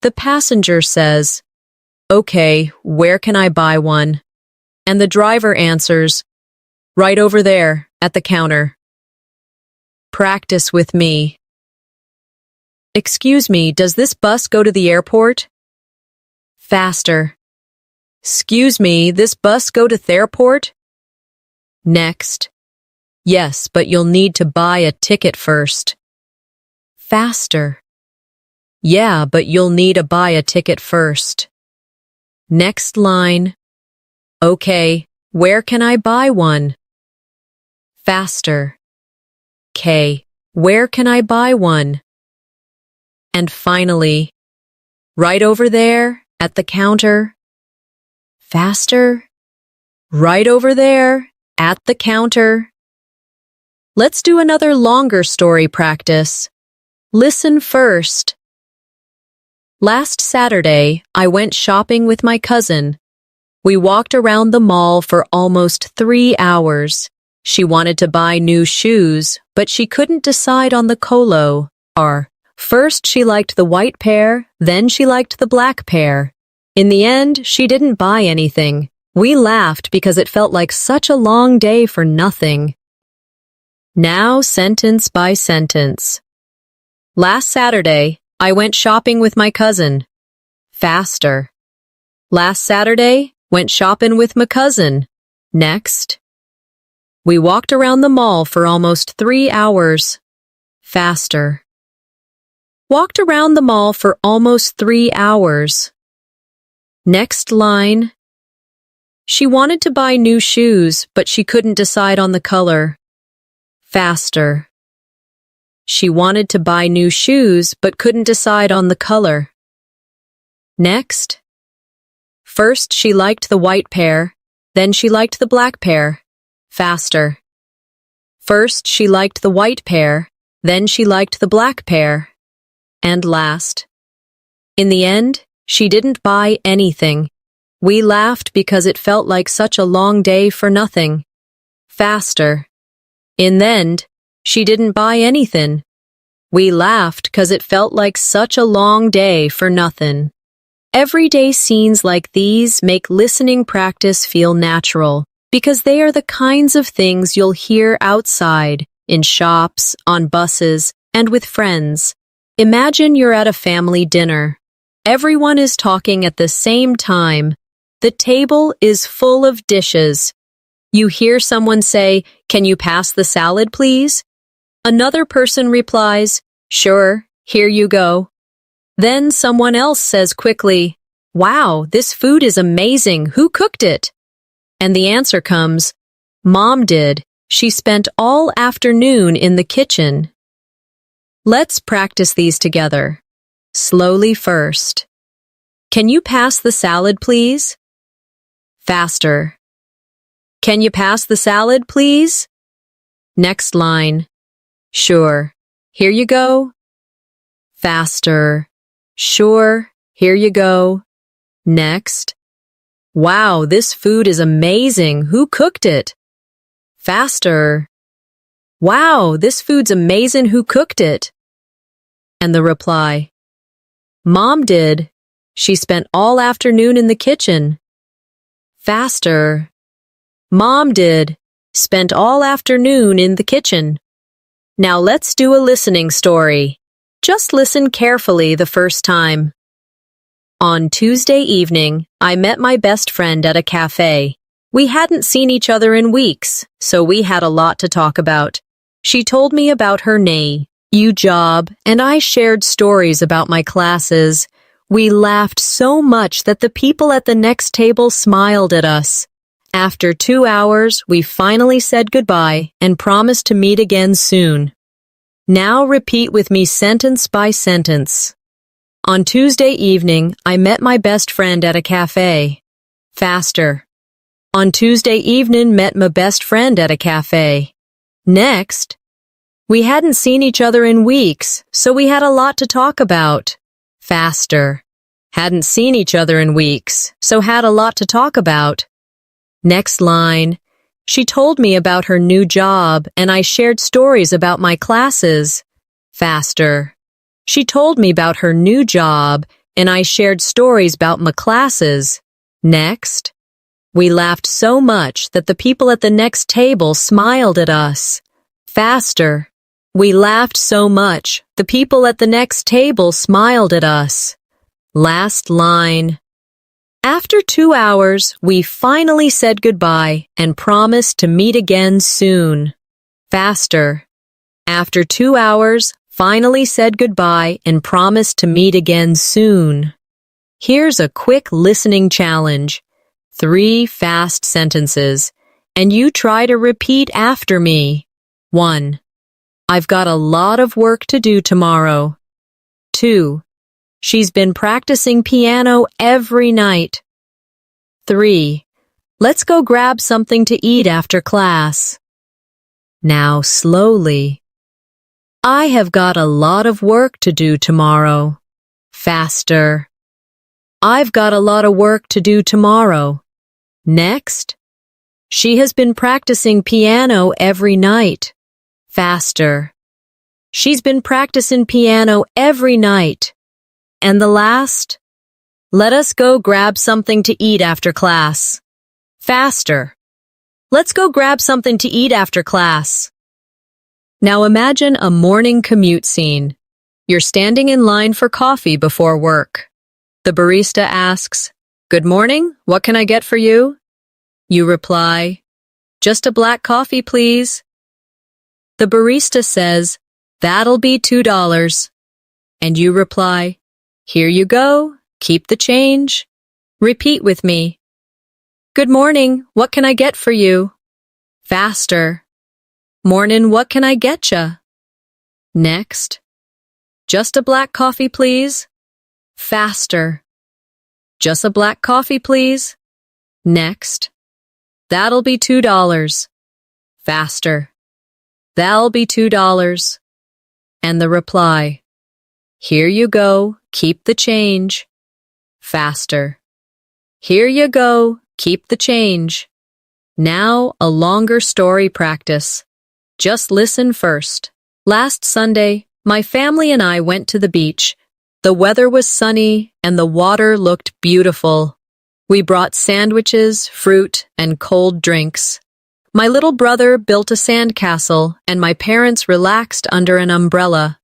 The passenger says, "Okay, where can I buy one?" And the driver answers, "Right over there, at the counter." Practice with me. Excuse me, does this bus go to the airport? Faster. Excuse me, this bus go to the airport? Next. Yes, but you'll need to buy a ticket first. Faster. Yeah, but you'll need to buy a ticket first. Next line. Okay, where can I buy one? Faster. Okay, where can I buy one? And finally, right over there, at the counter. Faster. Right over there, at the counter. Let's do another longer story practice. Listen first. Last Saturday, I went shopping with my cousin. We walked around the mall for almost 3 hours. She wanted to buy new shoes, but she couldn't decide on the color. First, she liked the white pair, then she liked the black pair. In the end, she didn't buy anything. We laughed because it felt like such a long day for nothing. Now, sentence by sentence. Last Saturday, I went shopping with my cousin. Faster. Last Saturday, went shopping with my cousin. Next. We walked around the mall for almost 3 hours. Faster. Walked around the mall for almost 3 hours. Next line. She wanted to buy new shoes, but she couldn't decide on the color. Faster. She wanted to buy new shoes, but couldn't decide on the color. Next. First, she liked the white pair, then she liked the black pair. Faster. First, she liked the white pair, then she liked the black pair. And last. In the end, she didn't buy anything. We laughed because it felt like such a long day for nothing. Faster. In the end, she didn't buy anything. We laughed because it felt like such a long day for nothing. Everyday scenes like these make listening practice feel natural because they are the kinds of things you'll hear outside, in shops, on buses, and with friends. Imagine you're at a family dinner. Everyone is talking at the same time. The table is full of dishes. You hear someone say, "Can you pass the salad, please?" Another person replies, "Sure, here you go." Then someone else says quickly, "Wow, this food is amazing. Who cooked it?" And the answer comes, "Mom did. She spent all afternoon in the kitchen." Let's practice these together. Slowly first. Can you pass the salad, please? Faster. Can you pass the salad, please? Next line. Sure. Here you go. Faster. Sure. Here you go. Next. Wow, this food is amazing. Who cooked it? Faster. Wow, this food's amazing. Who cooked it? And the reply. Mom did. She spent all afternoon in the kitchen. Faster. Mom did. Spent all afternoon in the kitchen. Now let's do a listening story. Just listen carefully the first time. On Tuesday evening, I met my best friend at a cafe. We hadn't seen each other in weeks, so we had a lot to talk about. She told me about her new job, and I shared stories about my classes. We laughed so much that the people at the next table smiled at us. After 2 hours, we finally said goodbye and promised to meet again soon. Now repeat with me sentence by sentence. On Tuesday evening, I met my best friend at a cafe. Faster. On Tuesday evening, met my best friend at a cafe. Next. We hadn't seen each other in weeks, so we had a lot to talk about. Faster. Hadn't seen each other in weeks, so had a lot to talk about. Next line. She told me about her new job, and I shared stories about my classes. Faster. She told me about her new job, and I shared stories about my classes. Next. We laughed so much that the people at the next table smiled at us. Faster. We laughed so much, the people at the next table smiled at us. Last line. After 2 hours, we finally said goodbye and promised to meet again soon. Faster. After 2 hours, finally said goodbye and promised to meet again soon. Here's a quick listening challenge. 3 fast sentences, and you try to repeat after me. 1. I've got a lot of work to do tomorrow. 2. She's been practicing piano every night. 3. Let's go grab something to eat after class. Now slowly. I have got a lot of work to do tomorrow. Faster. I've got a lot of work to do tomorrow. Next. She has been practicing piano every night. Faster. She's been practicing piano every night. And the last. Let us go grab something to eat after class. Faster. Let's go grab something to eat after class. Now imagine a morning commute scene. You're standing in line for coffee before work. The barista asks, "Good morning, what can I get for you?" You reply, "Just a black coffee, please." The barista says, "That'll be $2. And you reply, "Here you go, keep the change." Repeat with me. Good morning, what can I get for you? Faster. Morning, what can I getcha? Next. Just a black coffee, please. Faster. Just a black coffee, please. Next. That'll be $2. Faster. That'll be $2. And the reply. Here you go, keep the change. Faster. Here you go, keep the change. Now a longer story practice. Just listen first. Last Sunday, my family and I went to the beach. The weather was sunny and the water looked beautiful. We brought sandwiches, fruit, and cold drinks. My little brother built a sandcastle and my parents relaxed under an umbrella.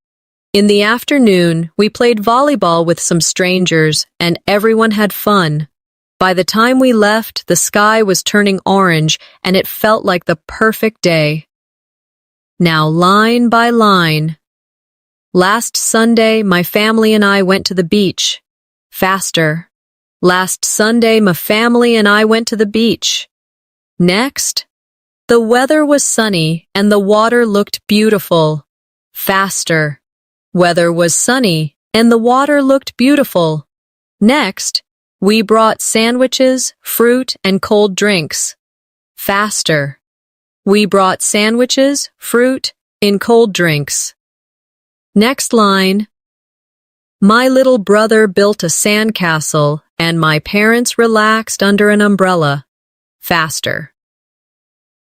In the afternoon, we played volleyball with some strangers, and everyone had fun. By the time we left, the sky was turning orange, and it felt like the perfect day. Now, line by line. Last Sunday, my family and I went to the beach. Faster. Last Sunday, my family and I went to the beach. Next. The weather was sunny, and the water looked beautiful. Faster. Weather was sunny, and the water looked beautiful. Next, we brought sandwiches, fruit, and cold drinks. Faster. We brought sandwiches, fruit, and cold drinks. Next line. My little brother built a sandcastle, and my parents relaxed under an umbrella. Faster.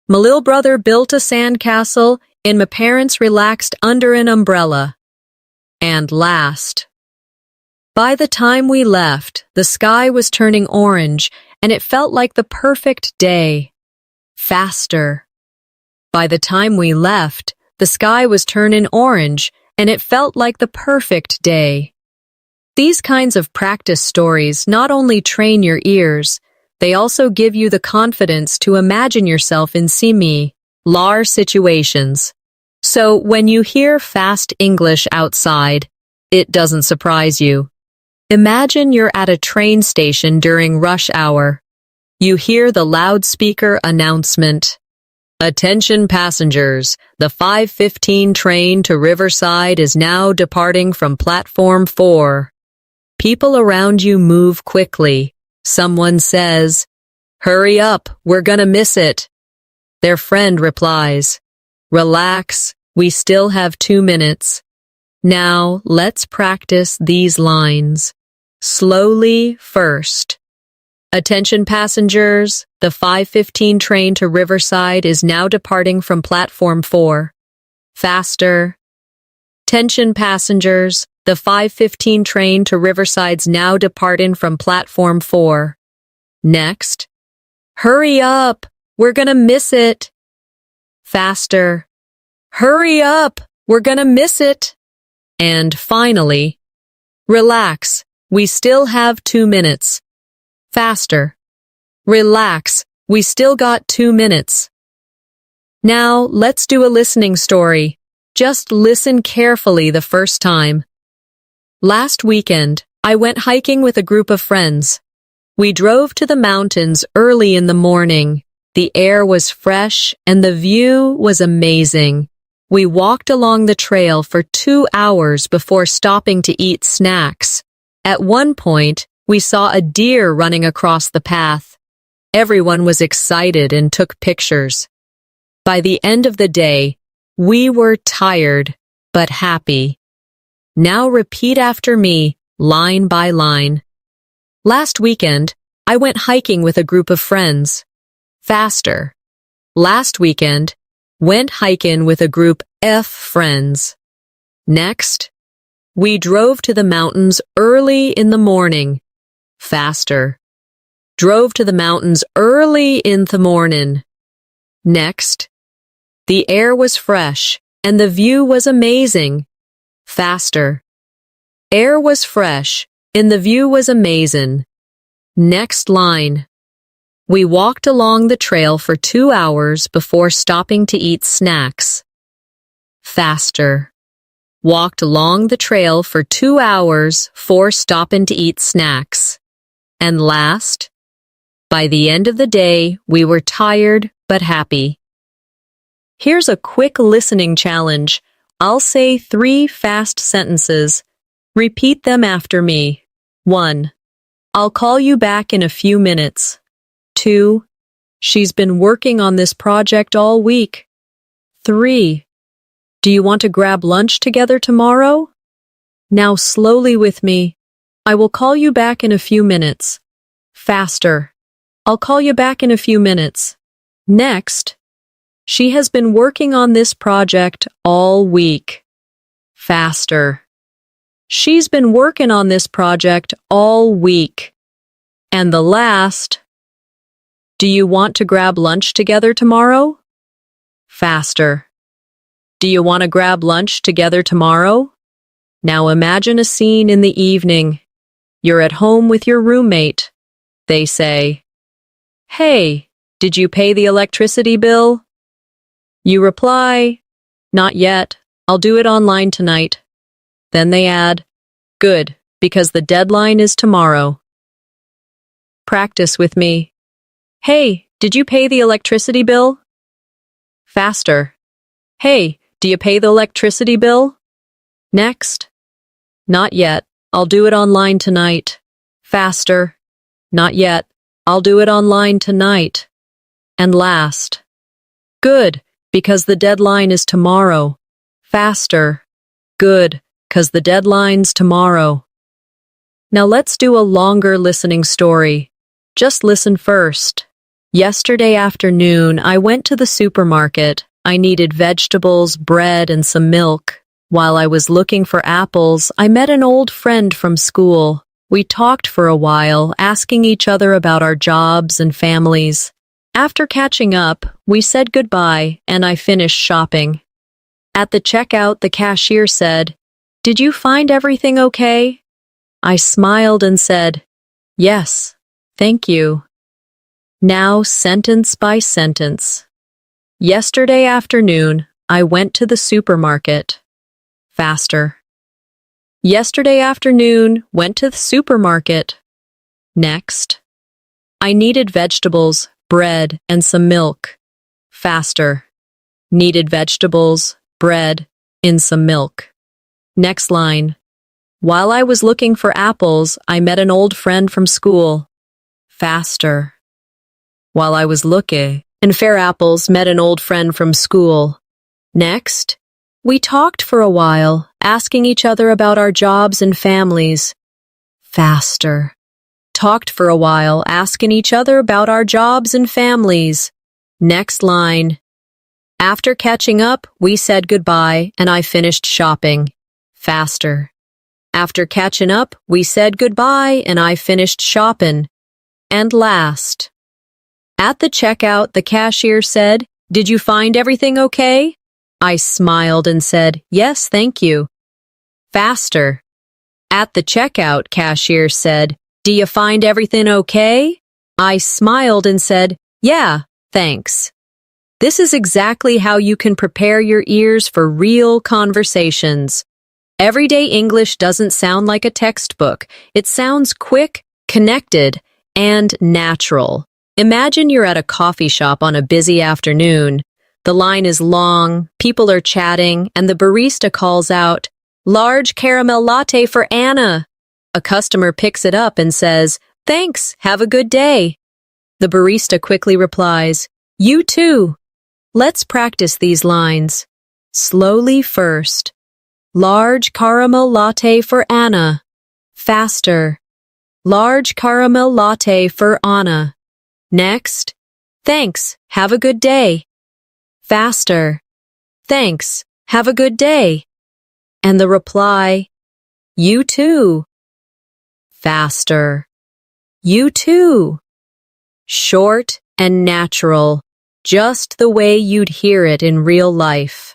My little brother built a sandcastle, and my parents relaxed under an umbrella. And last. By the time we left, the sky was turning orange, and it felt like the perfect day. Faster. By the time we left, the sky was turning orange, and it felt like the perfect day. These kinds of practice stories not only train your ears, they also give you the confidence to imagine yourself in similar situations. So when you hear fast English outside, it doesn't surprise you. Imagine you're at a train station during rush hour. You hear the loudspeaker announcement. Attention passengers, the 5:15 train to Riverside is now departing from platform 4. People around you move quickly. Someone says, "Hurry up, we're gonna miss it." Their friend replies, "Relax, we still have 2 minutes." Now, let's practice these lines. Slowly first. Attention passengers, the 5:15 train to Riverside is now departing from platform 4. Faster. Attention passengers, the 5:15 train to Riverside's now departing from platform 4. Next. Hurry up, we're gonna miss it. Faster. Hurry up, we're gonna miss it. And finally, relax, we still have 2 minutes. Faster. Relax, we still got 2 minutes. Now, let's do a listening story. Just listen carefully the first time. Last weekend, I went hiking with a group of friends. We drove to the mountains early in the morning. The air was fresh and the view was amazing. We walked along the trail for 2 hours before stopping to eat snacks. At one point, we saw a deer running across the path. Everyone was excited and took pictures. By the end of the day, we were tired but happy. Now repeat after me, line by line. Last weekend, I went hiking with a group of friends. Faster. Last weekend, went hiking with a group of friends. Next, we drove to the mountains early in the morning. Faster. Drove to the mountains early in the morning. Next, the air was fresh and the view was amazing. Faster. Air was fresh and the view was amazing. Next line. We walked along the trail for 2 hours before stopping to eat snacks. Faster. Walked along the trail for 2 hours before stopping to eat snacks. And last, by the end of the day, we were tired but happy. Here's a quick listening challenge. I'll say 3 fast sentences. Repeat them after me. 1. I'll call you back in a few minutes. 2. She's been working on this project all week. 3. Do you want to grab lunch together tomorrow? Now slowly with me. I will call you back in a few minutes. Faster. I'll call you back in a few minutes. Next. She has been working on this project all week. Faster. She's been working on this project all week. And the last. Do you want to grab lunch together tomorrow? Faster. Do you want to grab lunch together tomorrow? Now imagine a scene in the evening. You're at home with your roommate. They say, "Hey, did you pay the electricity bill?" You reply, "Not yet. I'll do it online tonight." Then they add, "Good, because the deadline is tomorrow." Practice with me. "Hey, did you pay the electricity bill?" Faster. "Hey, do you pay the electricity bill?" Next. "Not yet. I'll do it online tonight." Faster. "Not yet. I'll do it online tonight." And last. "Good, because the deadline is tomorrow." Faster. "Good, 'cause the deadline's tomorrow." Now let's do a longer listening story. Just listen first. Yesterday afternoon, I went to the supermarket. I needed vegetables, bread, and some milk. While I was looking for apples, I met an old friend from school. We talked for a while, asking each other about our jobs and families. After catching up, we said goodbye, and I finished shopping. At the checkout, the cashier said, "Did you find everything okay?" I smiled and said, "Yes, thank you." Now sentence by sentence. Yesterday afternoon, I went to the supermarket. Faster. Yesterday afternoon, went to the supermarket. Next. I needed vegetables, bread, and some milk. Faster. Needed vegetables, bread, and some milk. Next line. While I was looking for apples, I met an old friend from school. Faster. While I was looking for apples, met an old friend from school. Next. We talked for a while, asking each other about our jobs and families. Faster. Talked for a while, asking each other about our jobs and families. Next line. After catching up, we said goodbye, and I finished shopping. Faster. After catching up, we said goodbye, and I finished shopping. And last. At the checkout, the cashier said, "Did you find everything okay?" I smiled and said, "Yes, thank you." Faster. At the checkout, cashier said, "Do you find everything okay?" I smiled and said, "Yeah, thanks." This is exactly how you can prepare your ears for real conversations. Everyday English doesn't sound like a textbook. It sounds quick, connected, and natural. Imagine you're at a coffee shop on a busy afternoon. The line is long, people are chatting, and the barista calls out, "Large caramel latte for Anna." A customer picks it up and says, "Thanks, have a good day." The barista quickly replies, "You too." Let's practice these lines. Slowly first. Large caramel latte for Anna. Faster. Large caramel latte for Anna. Next. Thanks, have a good day. Faster. Thanks, have a good day. And the reply, "You too." Faster. You too. Short and natural, just the way you'd hear it in real life.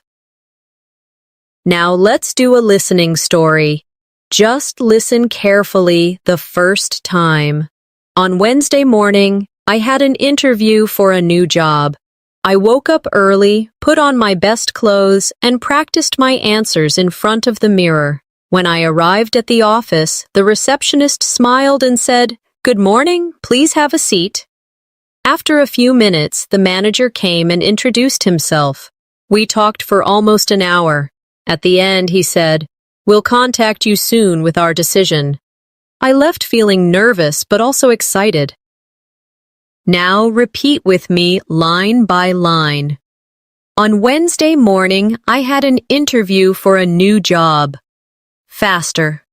Now let's do a listening story. Just listen carefully the first time. On Wednesday morning, I had an interview for a new job. I woke up early, put on my best clothes, and practiced my answers in front of the mirror. When I arrived at the office, the receptionist smiled and said, "Good morning, please have a seat." After a few minutes, the manager came and introduced himself. We talked for almost an hour. At the end, he said, "We'll contact you soon with our decision." I left feeling nervous but also excited. Now repeat with me line by line. On Wednesday morning, I had an interview for a new job. Faster.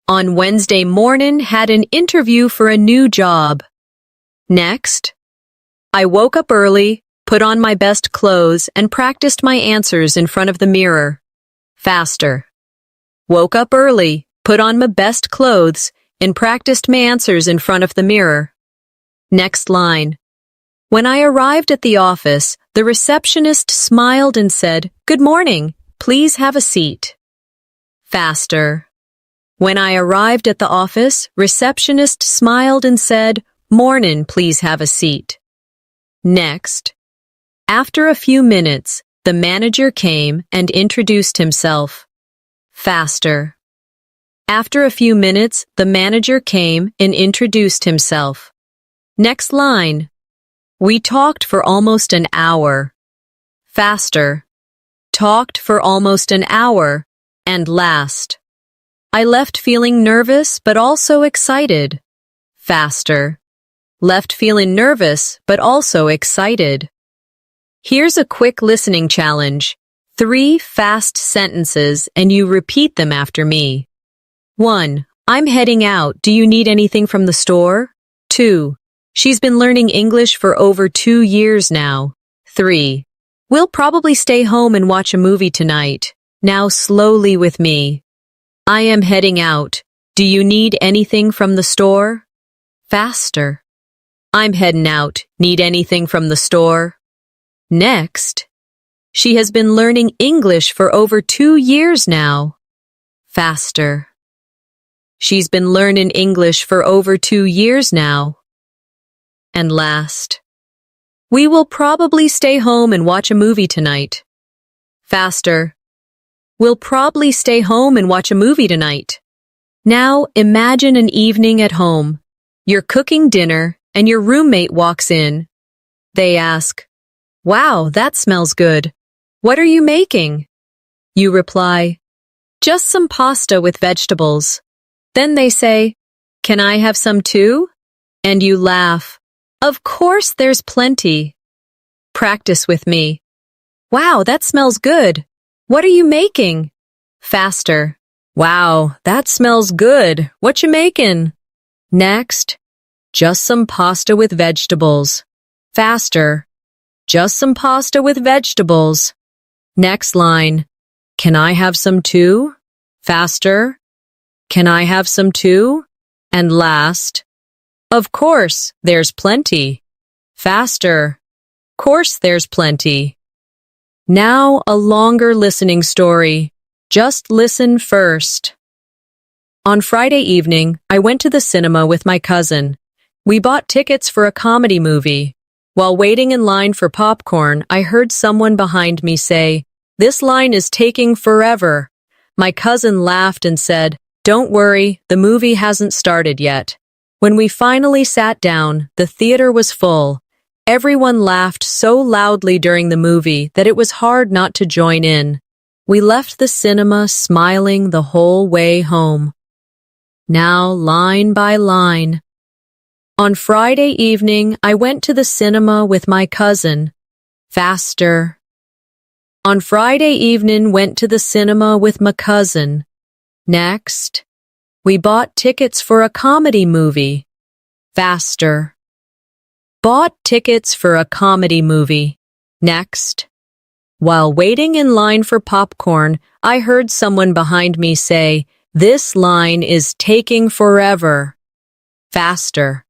On Wednesday morning, had an interview for a new job. Next. I woke up early, put on my best clothes, and practiced my answers in front of the mirror. Faster. Woke up early, put on my best clothes, and practiced my answers in front of the mirror. Next line. When I arrived at the office, the receptionist smiled and said, "Good morning, please have a seat." Faster. When I arrived at the office, receptionist smiled and said, "Mornin', please have a seat." Next. After a few minutes, the manager came and introduced himself. Faster. After a few minutes, the manager came and introduced himself. Next line. We talked for almost an hour. Faster. Talked for almost an hour. And last. I left feeling nervous but also excited. Faster. Left feeling nervous but also excited. Here's a quick listening challenge. 3 fast sentences and you repeat them after me. 1. I'm heading out. Do you need anything from the store? 2. She's been learning English for over 2 years now. 3. We'll probably stay home and watch a movie tonight. Now slowly with me. I am heading out. Do you need anything from the store? Faster. I'm heading out. Need anything from the store? Next. She has been learning English for over 2 years now. Faster. She's been learning English for over 2 years now. And last. We will probably stay home and watch a movie tonight. Faster. We'll probably stay home and watch a movie tonight. Now imagine an evening at home. You're cooking dinner and your roommate walks in. They ask, "Wow, that smells good. What are you making?" You reply, "Just some pasta with vegetables." Then they say, "Can I have some too?" And you laugh. Of course, there's plenty. Practice with me. Wow, that smells good. What are you making? Faster. Wow, that smells good. What you making? Next. Just some pasta with vegetables. Faster. Just some pasta with vegetables. Next line. Can I have some too? Faster. Can I have some too? And last. Of course, there's plenty. Faster. Course there's plenty. Now a longer listening story. Just listen first. On Friday evening, I went to the cinema with my cousin. We bought tickets for a comedy movie. While waiting in line for popcorn, I heard someone behind me say, "This line is taking forever." My cousin laughed and said, "Don't worry, the movie hasn't started yet." When we finally sat down, the theater was full. Everyone laughed so loudly during the movie that it was hard not to join in. We left the cinema smiling the whole way home. Now, line by line. On Friday evening, I went to the cinema with my cousin. Faster. On Friday evening, went to the cinema with my cousin. Next. We bought tickets for a comedy movie. Faster. Bought tickets for a comedy movie. Next. While waiting in line for popcorn, I heard someone behind me say, "This line is taking forever." Faster.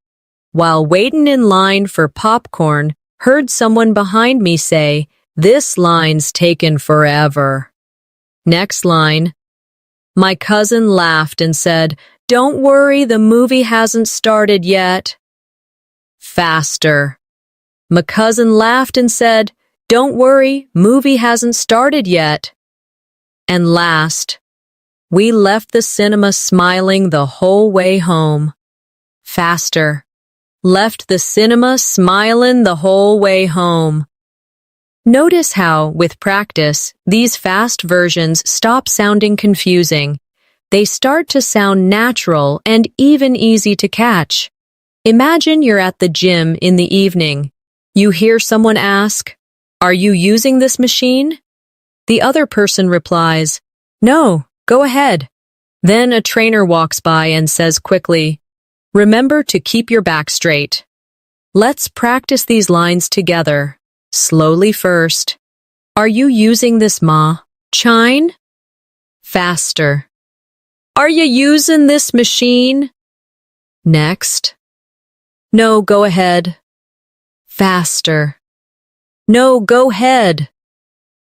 While waiting in line for popcorn, heard someone behind me say, "This line's taken forever." Next line. My cousin laughed and said, "Don't worry, the movie hasn't started yet." Faster. My cousin laughed and said, "Don't worry, movie hasn't started yet." And last. We left the cinema smiling the whole way home. Faster. Left the cinema smiling the whole way home. Notice how, with practice, these fast versions stop sounding confusing. They start to sound natural and even easy to catch. Imagine you're at the gym in the evening. You hear someone ask, "Are you using this machine?" The other person replies, "No, go ahead." Then a trainer walks by and says quickly, "Remember to keep your back straight." Let's practice these lines together. Slowly first. Are you using this machine? Faster. Are you using this machine? Next. No, go ahead. Faster. No, go ahead.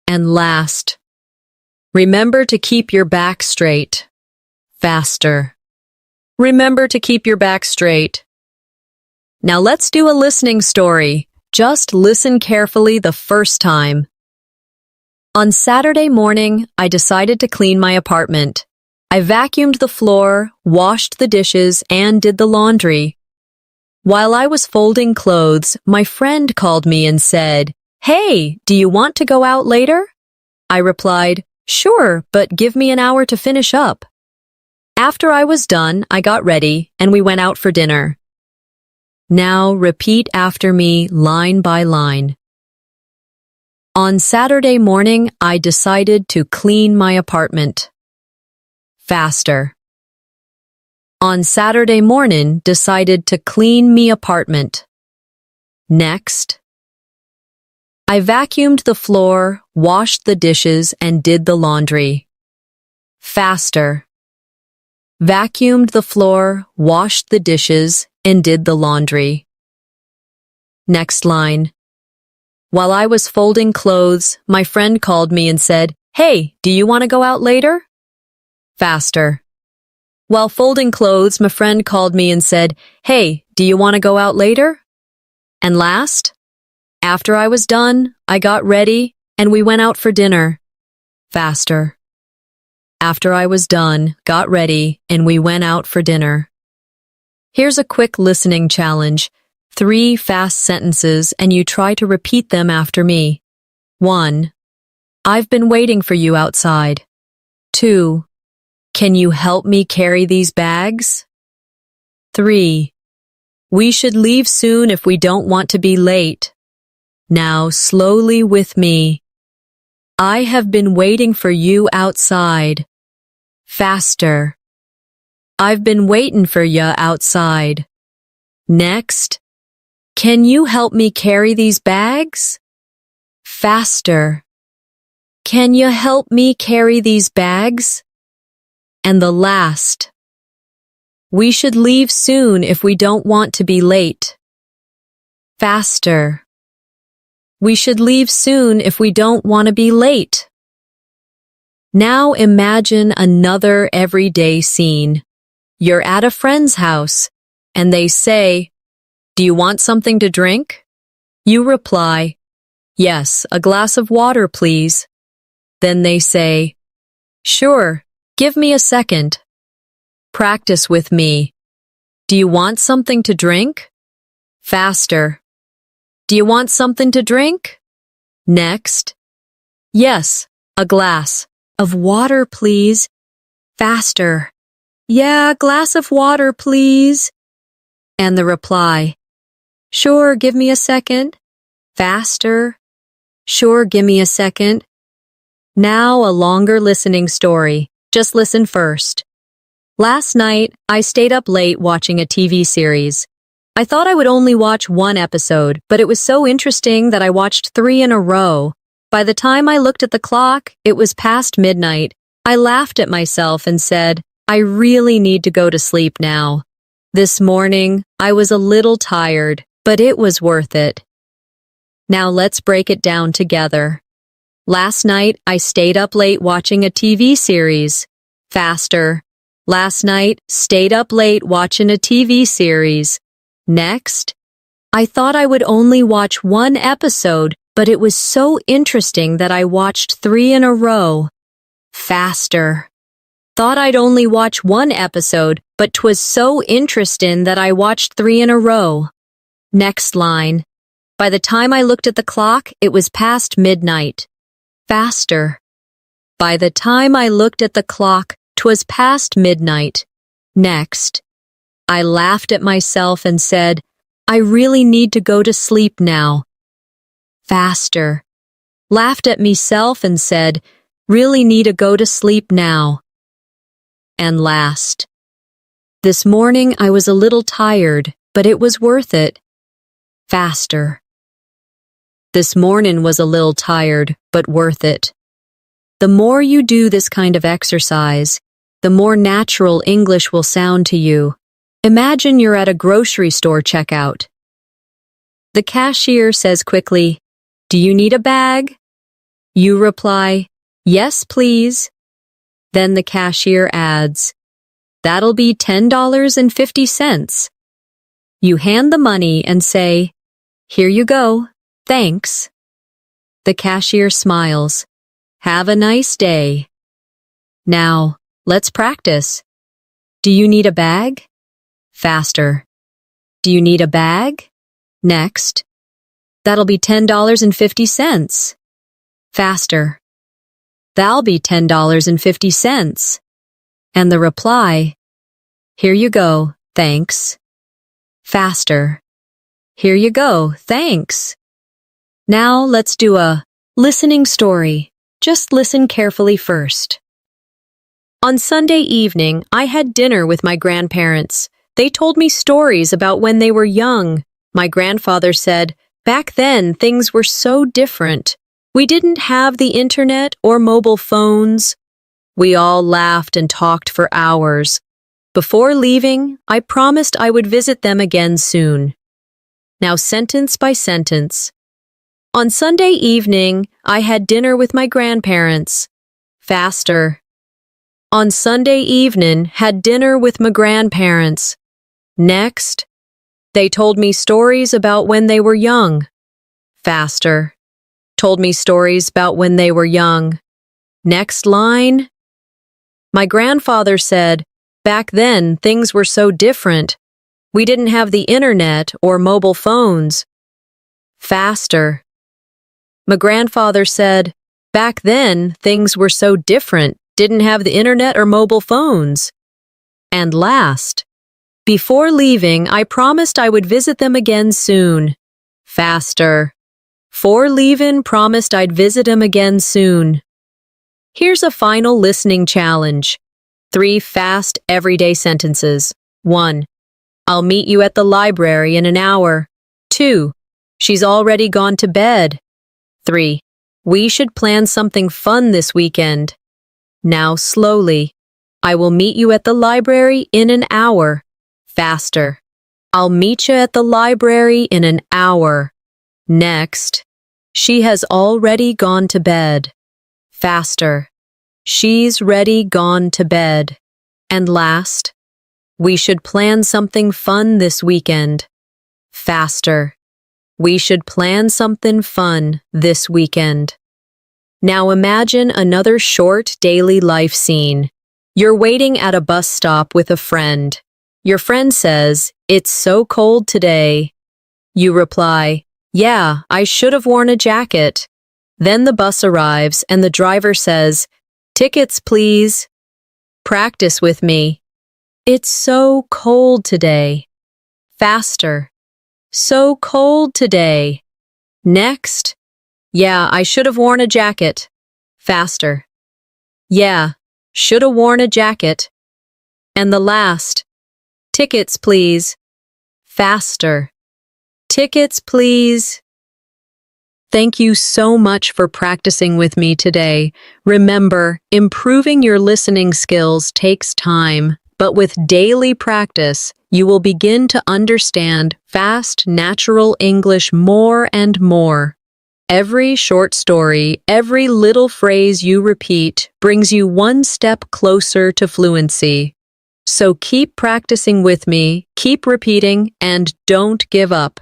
And last. Remember to keep your back straight. Faster. Remember to keep your back straight. Now let's do a listening story. Just listen carefully the first time. On Saturday morning, I decided to clean my apartment. I vacuumed the floor, washed the dishes, and did the laundry. While I was folding clothes, my friend called me and said, "Hey, do you want to go out later?" I replied, "Sure, but give me an hour to finish up." After I was done, I got ready and we went out for dinner. Now repeat after me line by line. On Saturday morning, I decided to clean my apartment. Faster. On Saturday morning, decided to clean me apartment. Next. I vacuumed the floor, washed the dishes, and did the laundry. Faster. Vacuumed the floor, washed the dishes, and did the laundry. Next line. While I was folding clothes, my friend called me and said, "Hey, do you want to go out later?" Faster. While folding clothes, my friend called me and said, "Hey, do you want to go out later?" And last, after I was done, I got ready and we went out for dinner. Faster. After I was done, got ready, and we went out for dinner. Here's a quick listening challenge. 3 fast sentences and you try to repeat them after me. 1. I've been waiting for you outside. 2. Can you help me carry these bags? 3. We should leave soon if we don't want to be late. Now slowly with me. I have been waiting for you outside. Faster. I've been waiting for ya outside. Next. Can you help me carry these bags? Faster. Can you help me carry these bags? And the last. We should leave soon if we don't want to be late. Faster. We should leave soon if we don't want to be late. Now imagine another everyday scene. You're at a friend's house, and they say, "Do you want something to drink?" You reply, "Yes, a glass of water, please." Then they say, "Sure, give me a second." Practice with me. Do you want something to drink? Faster. Do you want something to drink? Next. Yes, a glass of water, please. Faster. Yeah, a glass of water, please. And the reply. Sure, give me a second. Faster. Sure, give me a second. Now a longer listening story. Just listen first. Last night, I stayed up late watching a TV series. I thought I would only watch one episode, but it was so interesting that I watched 3 in a row. By the time I looked at the clock, it was past midnight. I laughed at myself and said, I really need to go to sleep now. This morning, I was a little tired, but it was worth it. Now let's break it down together. Last night, I stayed up late watching a TV series. Faster. Last night, stayed up late watching a TV series. Next, I thought I would only watch one episode, but it was so interesting that I watched 3 in a row. Faster. Thought I'd only watch one episode, but 'twas so interesting that I watched 3 in a row. Next line. By the time I looked at the clock, it was past midnight. Faster. By the time I looked at the clock, 'twas past midnight. Next. I laughed at myself and said, I really need to go to sleep now. Faster. Laughed at myself and said, really need to go to sleep now. And last. This morning I was a little tired, but it was worth it. Faster. This morning was a little tired, but worth it. The more you do this kind of exercise, the more natural English will sound to you. Imagine you're at a grocery store checkout. The cashier says quickly, do you need a bag? You reply, Yes, please. Then the cashier adds, That'll be $10.50. You hand the money and say, Here you go, thanks. The cashier smiles. Have a nice day. Now, let's practice. Do you need a bag? Faster. Do you need a bag? Next. That'll be $10.50. Faster. That'll be $10.50. And the reply, Here you go, thanks. Faster. Here you go, thanks. Now let's do a listening story. Just listen carefully first. On Sunday evening, I had dinner with my grandparents. They told me stories about when they were young. My grandfather said, back then things were so different. We didn't have the internet or mobile phones. We all laughed and talked for hours. Before leaving, I promised I would visit them again soon. Now sentence by sentence. On Sunday evening, I had dinner with my grandparents. Faster. On Sunday evening, had dinner with my grandparents. Next. They told me stories about when they were young. Faster. Told me stories about when they were young. Next line. My grandfather said, back then things were so different. We didn't have the internet or mobile phones. Faster. My grandfather said, back then things were so different. Didn't have the internet or mobile phones. And last. Before leaving, I promised I would visit them again soon. Faster. Before leaving, promised I'd visit them again soon. Here's a final listening challenge. 3 fast, everyday sentences. 1. I'll meet you at the library in an hour. 2. She's already gone to bed. 3. We should plan something fun this weekend. Now slowly. I will meet you at the library in an hour. Faster. I'll meet you at the library in an hour. Next. She has already gone to bed. Faster. She's ready gone to bed. And last. We should plan something fun this weekend. Faster. We should plan something fun this weekend. Now imagine another short daily life scene. You're waiting at a bus stop with a friend. Your friend says, It's so cold today. You reply, Yeah, I should have worn a jacket. Then the bus arrives and the driver says, Tickets, please. Practice with me. It's so cold today. Faster. So cold today. Next. Yeah, I should have worn a jacket. Faster. Yeah, should have worn a jacket. And the last. Tickets, please. Faster. Tickets, please. Thank you so much for practicing with me today. Remember, improving your listening skills takes time, but with daily practice, you will begin to understand fast, natural English more and more. Every short story, every little phrase you repeat brings you one step closer to fluency. So keep practicing with me, keep repeating, and don't give up.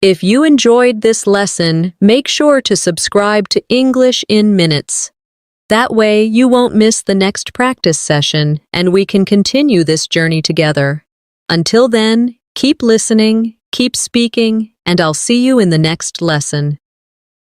If you enjoyed this lesson, make sure to subscribe to English in Minutes. That way, you won't miss the next practice session, and we can continue this journey together. Until then, keep listening, keep speaking, and I'll see you in the next lesson.